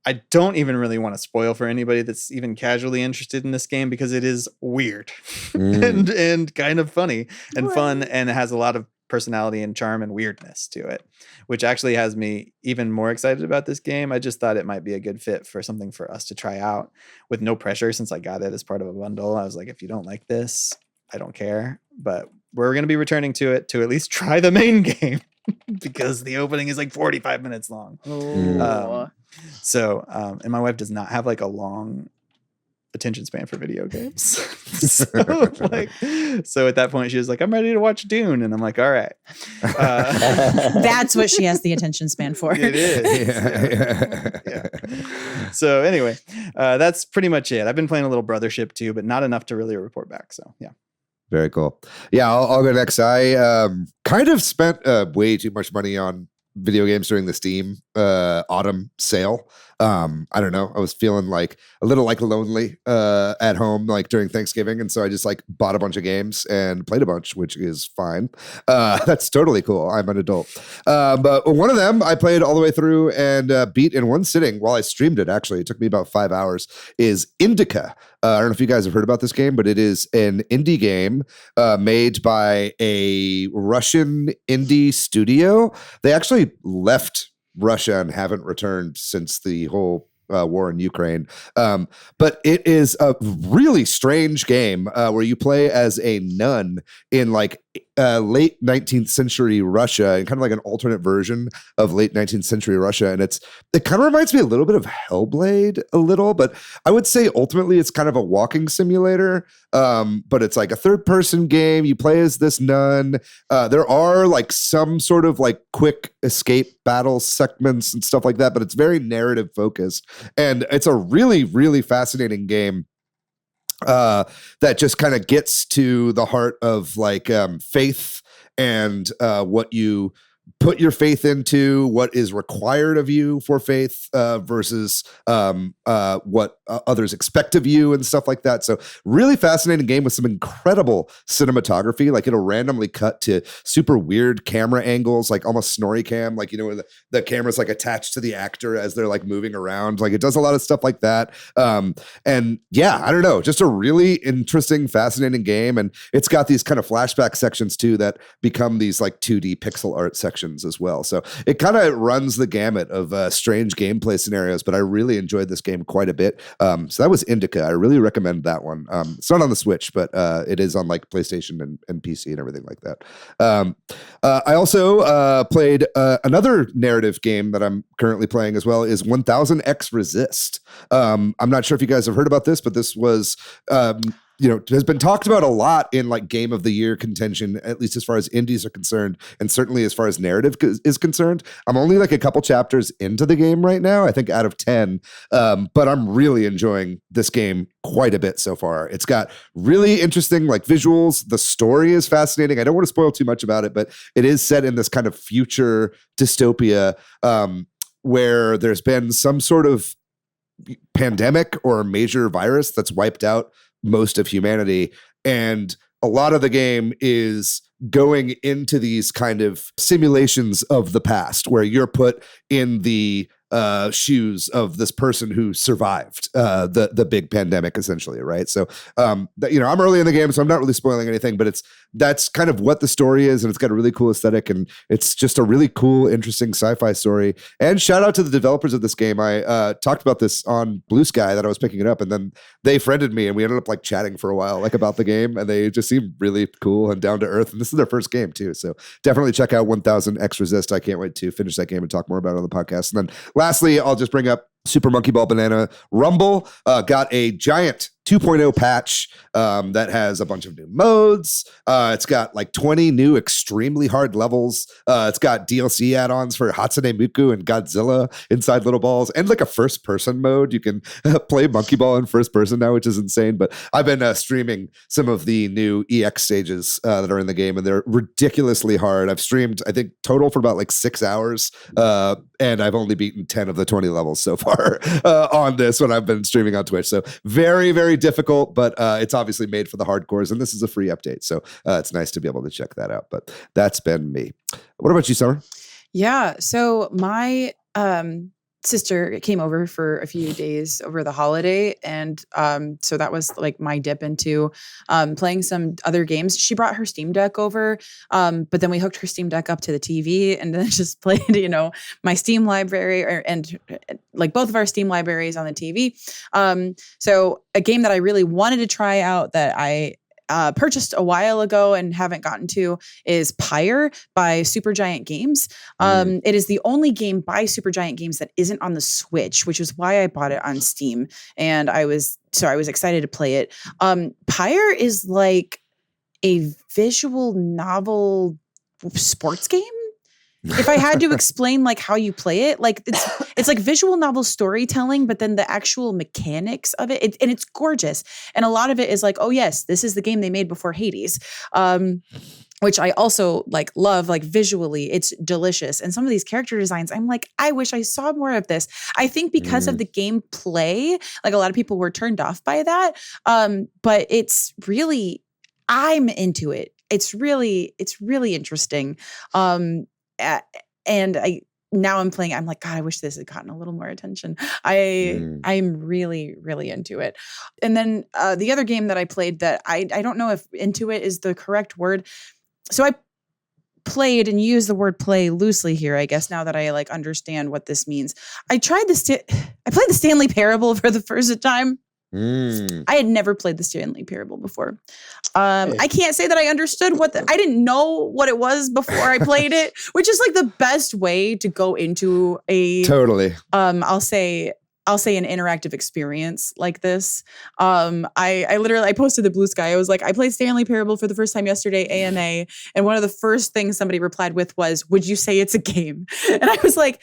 I don't even really want to spoil for anybody that's even casually interested in this game because it is weird and kind of funny and fun, and it has a lot of personality and charm and weirdness to it, which actually has me even more excited about this game. I just thought it might be a good fit for something for us to try out with no pressure, since I got it as part of a bundle. I was like, if you don't like this, I don't care, but we're going to be returning to it to at least try the main game because the opening is like 45 minutes long. And my wife does not have like a long attention span for video games. So at that point she was like, I'm ready to watch Dune, and I'm like, all right. That's what she has the attention span for. It is. Yeah. So anyway, that's pretty much it. I've been playing a little Brothership too, but not enough to really report back. So yeah. Very cool. Yeah, I'll go next. I kind of spent way too much money on video games during the Steam autumn sale. I don't know. I was feeling like a little like lonely at home, like during Thanksgiving. And so I just like bought a bunch of games and played a bunch, which is fine. That's totally cool. I'm an adult. But one of them I played all the way through and beat in one sitting while I streamed it. Actually, it took me about 5 hours, is Indica. I don't know if you guys have heard about this game, but it is an indie game made by a Russian indie studio. They actually left Russia and haven't returned since the whole war in Ukraine. But it is a really strange game where you play as a nun in like late 19th century Russia, and kind of like an alternate version of late 19th century Russia. And it kind of reminds me a little bit of Hellblade a little, but I would say ultimately it's kind of a walking simulator. But it's like a third person game. You play as this nun. There are like some sort of like quick escape battle segments and stuff like that, but it's very narrative focused. And it's a really, really fascinating game that just kind of gets to the heart of like faith and what you put your faith into, what is required of you for faith versus what others expect of you and stuff like that. So really fascinating game with some incredible cinematography. Like it'll randomly cut to super weird camera angles, like almost snorri cam, like, you know, where the camera's like attached to the actor as they're like moving around. Like it does a lot of stuff like that. And yeah, I don't know, just a really interesting, fascinating game. And it's got these kind of flashback sections too that become these like 2D pixel art sections as well. So it kind of runs the gamut of strange gameplay scenarios, but I really enjoyed this game quite a bit. So that was Indica. I really recommend that one. It's not on the Switch, but it is on like PlayStation and PC and everything like that. I also played another narrative game that I'm currently playing as well, is 1000X Resist. I'm not sure if you guys have heard about this, but this was has been talked about a lot in like game of the year contention, at least as far as indies are concerned, and certainly as far as narrative is concerned. I'm only like a couple chapters into the game right now, I think out of 10, but I'm really enjoying this game quite a bit so far. It's got really interesting like visuals. The story is fascinating. I don't want to spoil too much about it, but it is set in this kind of future dystopia where there's been some sort of pandemic or major virus that's wiped out most of humanity. And a lot of the game is going into these kind of simulations of the past where you're put in the shoes of this person who survived the big pandemic, essentially, right? So, I'm early in the game, so I'm not really spoiling anything, but that's kind of what the story is, and it's got a really cool aesthetic, and it's just a really cool, interesting sci-fi story. And shout out to the developers of this game. I talked about this on Blue Sky that I was picking it up, and then they friended me, and we ended up like chatting for a while, like about the game, and they just seemed really cool and down to earth. And this is their first game too, so definitely check out 1000X Resist. I can't wait to finish that game and talk more about it on the podcast. And then lastly, I'll just bring up Super Monkey Ball Banana Rumble. Got a giant 2.0 patch that has a bunch of new modes. It's got like 20 new extremely hard levels. It's got DLC add-ons for Hatsune Miku and Godzilla inside Little Balls, and like a first-person mode. You can play Monkey Ball in first person now, which is insane. But I've been streaming some of the new EX stages that are in the game, and they're ridiculously hard. I've streamed, I think, total for about like 6 hours, and I've only beaten 10 of the 20 levels so far on this when I've been streaming on Twitch. So very, very difficult, but it's obviously made for the hardcores, and this is a free update. So it's nice to be able to check that out. But that's been me. What about you, Summer? Yeah. So my sister came over for a few days over the holiday. And so that was like my dip into playing some other games. She brought her Steam Deck over, but then we hooked her Steam Deck up to the TV and then just played, my Steam library and like both of our Steam libraries on the TV. So a game that I really wanted to try out that I purchased a while ago and haven't gotten to is Pyre by Supergiant Games. It is the only game by Supergiant Games that isn't on the Switch, which is why I bought it on Steam. And I was excited to play it. Pyre is like a visual novel sports game. if I had to explain like how you play it, like it's like visual novel storytelling, but then the actual mechanics of it, and it's gorgeous. And a lot of it is like, oh yes, this is the game they made before Hades. Which I also like love, like visually, it's delicious. And some of these character designs, I'm like, I wish I saw more of this. I think because of the gameplay, like a lot of people were turned off by that. But it's really, I'm into it. It's really interesting. And now I'm playing, I'm like, God, I wish this had gotten a little more attention. I'm really, really into it. And then the other game that I played that I don't know if into it is the correct word. So I played, and use the word play loosely here, I guess, now that I like understand what this means. I played the Stanley Parable for the first time. I had never played the Stanley Parable before. I can't say that I understood I didn't know what it was before I played it, which is like the best way to go into a totally. I'll say an interactive experience like this. I posted the Blue Sky. I was like, I played Stanley Parable for the first time yesterday, AMA. And one of the first things somebody replied with was, would you say it's a game? And I was like,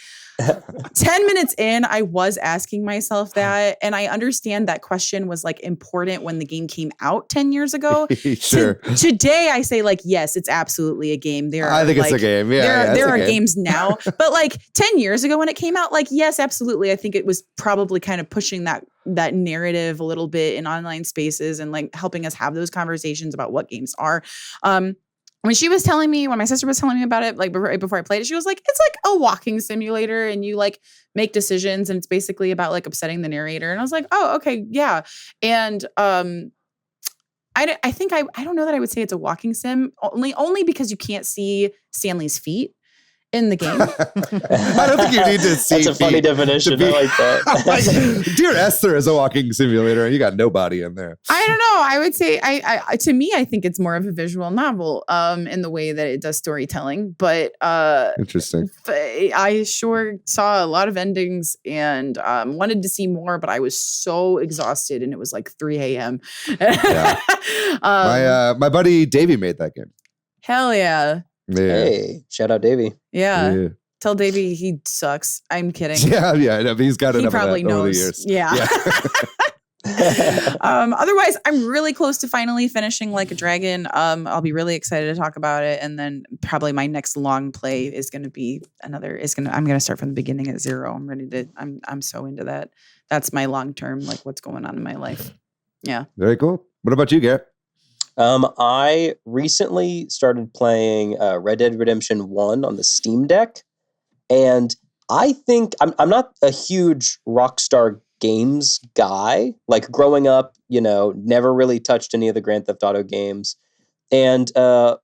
10 minutes in, I was asking myself that. And I understand that question was like important when the game came out 10 years ago. Sure. Today I say like, yes, it's absolutely a game. I think it's a game. Yeah. There are games now, but like 10 years ago when it came out, like, yes, absolutely. I think it was probably kind of pushing that narrative a little bit in online spaces and like helping us have those conversations about what games are. When my sister was telling me about it, like right before I played it, she was like, it's like a walking simulator and you like make decisions and it's basically about like upsetting the narrator. And I was like, oh, okay. Yeah. And, I think I don't know that I would say it's a walking sim only because you can't see Stanley's feet in the game. I don't think you need to see. That's a funny definition. I like that. Dear Esther is a walking simulator, and you got nobody in there. I don't know. I would say, to me, I think it's more of a visual novel, in the way that it does storytelling. But interesting. But I sure saw a lot of endings and wanted to see more, but I was so exhausted, and it was like 3 a.m. Yeah. My buddy Davey made that game. Hell yeah. Yeah. Hey, shout out Davey. Yeah. Tell Davey he sucks. I'm kidding. Yeah, no, he's got enough probably of that over the knows. years. Yeah. Otherwise, I'm really close to finally finishing Like a Dragon. I'll be really excited to talk about it, and then probably my next long play is going to be I'm going to start from the beginning at 0. I'm ready to. I'm so into that. That's my long term, like what's going on in my life. Yeah. Very cool. What about you, Garrett? I recently started playing Red Dead Redemption 1 on the Steam Deck, and I think I'm not a huge Rockstar Games guy. Like growing up, never really touched any of the Grand Theft Auto games, and got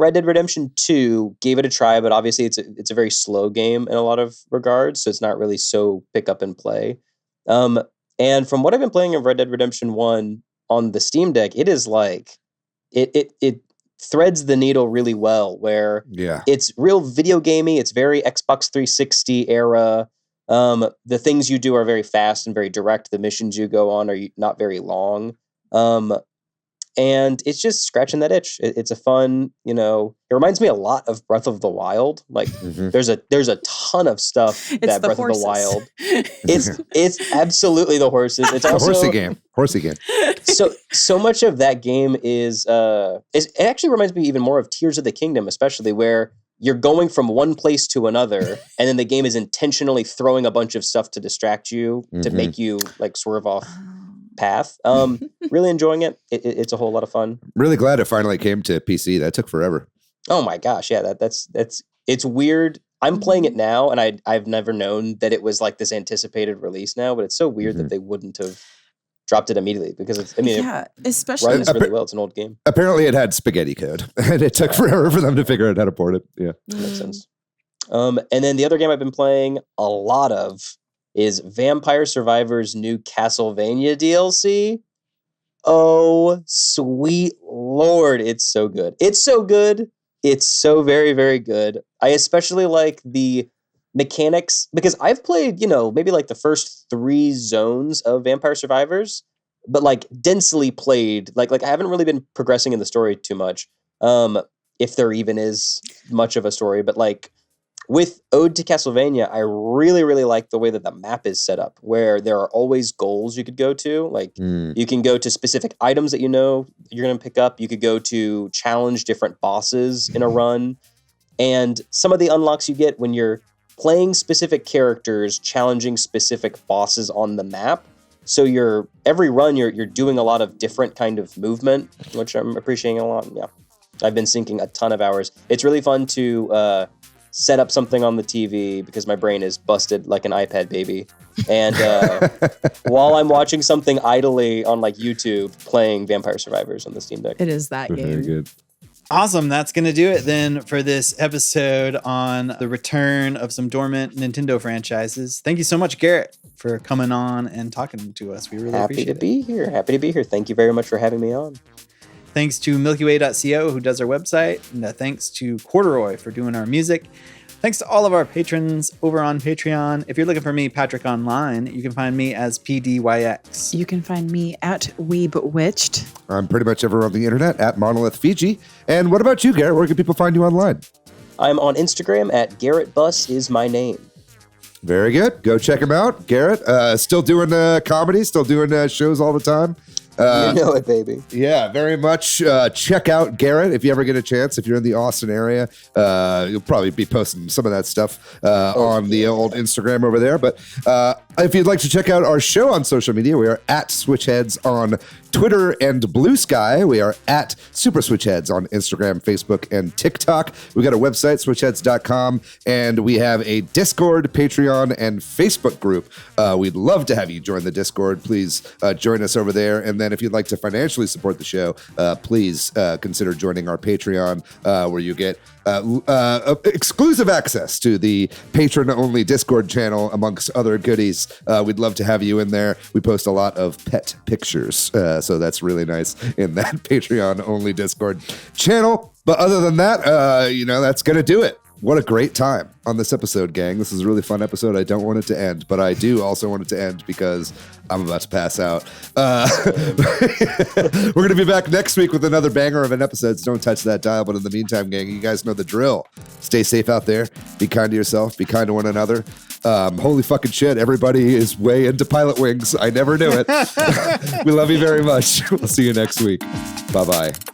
Red Dead Redemption 2, gave it a try, but obviously it's a very slow game in a lot of regards, so it's not really so pick up and play. And from what I've been playing of Red Dead Redemption 1 on the Steam Deck, it is like it threads the needle really well, where it's real video gamey. It's very Xbox 360 era. The things you do are very fast and very direct. The missions you go on are not very long. And it's just scratching that itch. It's a fun, it reminds me a lot of Breath of the Wild. Like there's a ton of stuff that Breath of the Wild. It's absolutely the horses. It's also horsey game. So much of that game it actually reminds me even more of Tears of the Kingdom, especially where you're going from one place to another, and then the game is intentionally throwing a bunch of stuff to distract you, to make you like swerve off path. Really enjoying it. It's a whole lot of fun. Really glad it finally came to PC. That took forever. Oh my gosh, yeah, that's it's weird. I'm playing it now, and I've never known that it was like this anticipated release now, but it's so weird that they wouldn't have dropped it immediately, because especially runs really well. It's an old game. Apparently it had spaghetti code, and it took forever for them to figure out how to port it. Yeah, makes sense. And then the other game I've been playing a lot of is Vampire Survivors' new Castlevania DLC. Oh, sweet Lord. It's so good. It's so good. It's so very, very good. I especially like the mechanics, because I've played, maybe like the first 3 zones of Vampire Survivors, but like densely played. Like I haven't really been progressing in the story too much. If there even is much of a story, but like with Ode to Castlevania, I really, really like the way that the map is set up, where there are always goals you could go to. Like you can go to specific items that you know you're going to pick up. You could go to challenge different bosses in a run. And some of the unlocks you get when you're playing specific characters, challenging specific bosses on the map. So every run you're doing a lot of different kind of movement, which I'm appreciating a lot. Yeah, I've been sinking a ton of hours. It's really fun to set up something on the TV because my brain is busted like an iPad baby. And while I'm watching something idly on like YouTube, playing Vampire Survivors on the Steam Deck. It is that game. Very good. Awesome. That's going to do it then for this episode on the return of some dormant Nintendo franchises. Thank you so much, Garrett, for coming on and talking to us. We really appreciate it. Happy to be here. Thank you very much for having me on. Thanks to MilkyWay.co, who does our website. And thanks to Corduroy for doing our music. Thanks to all of our patrons over on Patreon. If you're looking for me, Patrick Online, you can find me as PDYX. You can find me at Weebwitched. I'm pretty much everywhere on the internet at Monolith Fiji. And what about you, Garrett? Where can people find you online? I'm on Instagram at Garrett Buss is my name. Very good. Go check him out. Garrett, still doing comedy, still doing shows all the time. You know it, baby. Yeah, very much. Check out Garrett if you ever get a chance. If you're in the Austin area, you'll probably be posting some of that stuff on the old Instagram over there. But if you'd like to check out our show on social media, we are at Switch Headz on Twitter and Blue Sky. We are at Super Switch Headz on Instagram, Facebook, and TikTok. We got a website, switchheadz.com, and we have a Discord, Patreon, and Facebook group. We'd love to have you join the Discord. Please join us over there. And then if you'd like to financially support the show, please consider joining our Patreon, where you get exclusive access to the patron-only Discord channel, amongst other goodies. We'd love to have you in there. We post a lot of pet pictures, so that's really nice in that Patreon-only Discord channel. But other than that, that's going to do it. What a great time on this episode, gang. This is a really fun episode. I don't want it to end, but I do also want it to end because I'm about to pass out. We're going to be back next week with another banger of an episode, so don't touch that dial. But in the meantime, gang, you guys know the drill. Stay safe out there. Be kind to yourself. Be kind to one another. Holy fucking shit. Everybody is way into Pilot Wings. I never knew it. We love you very much. We'll see you next week. Bye-bye.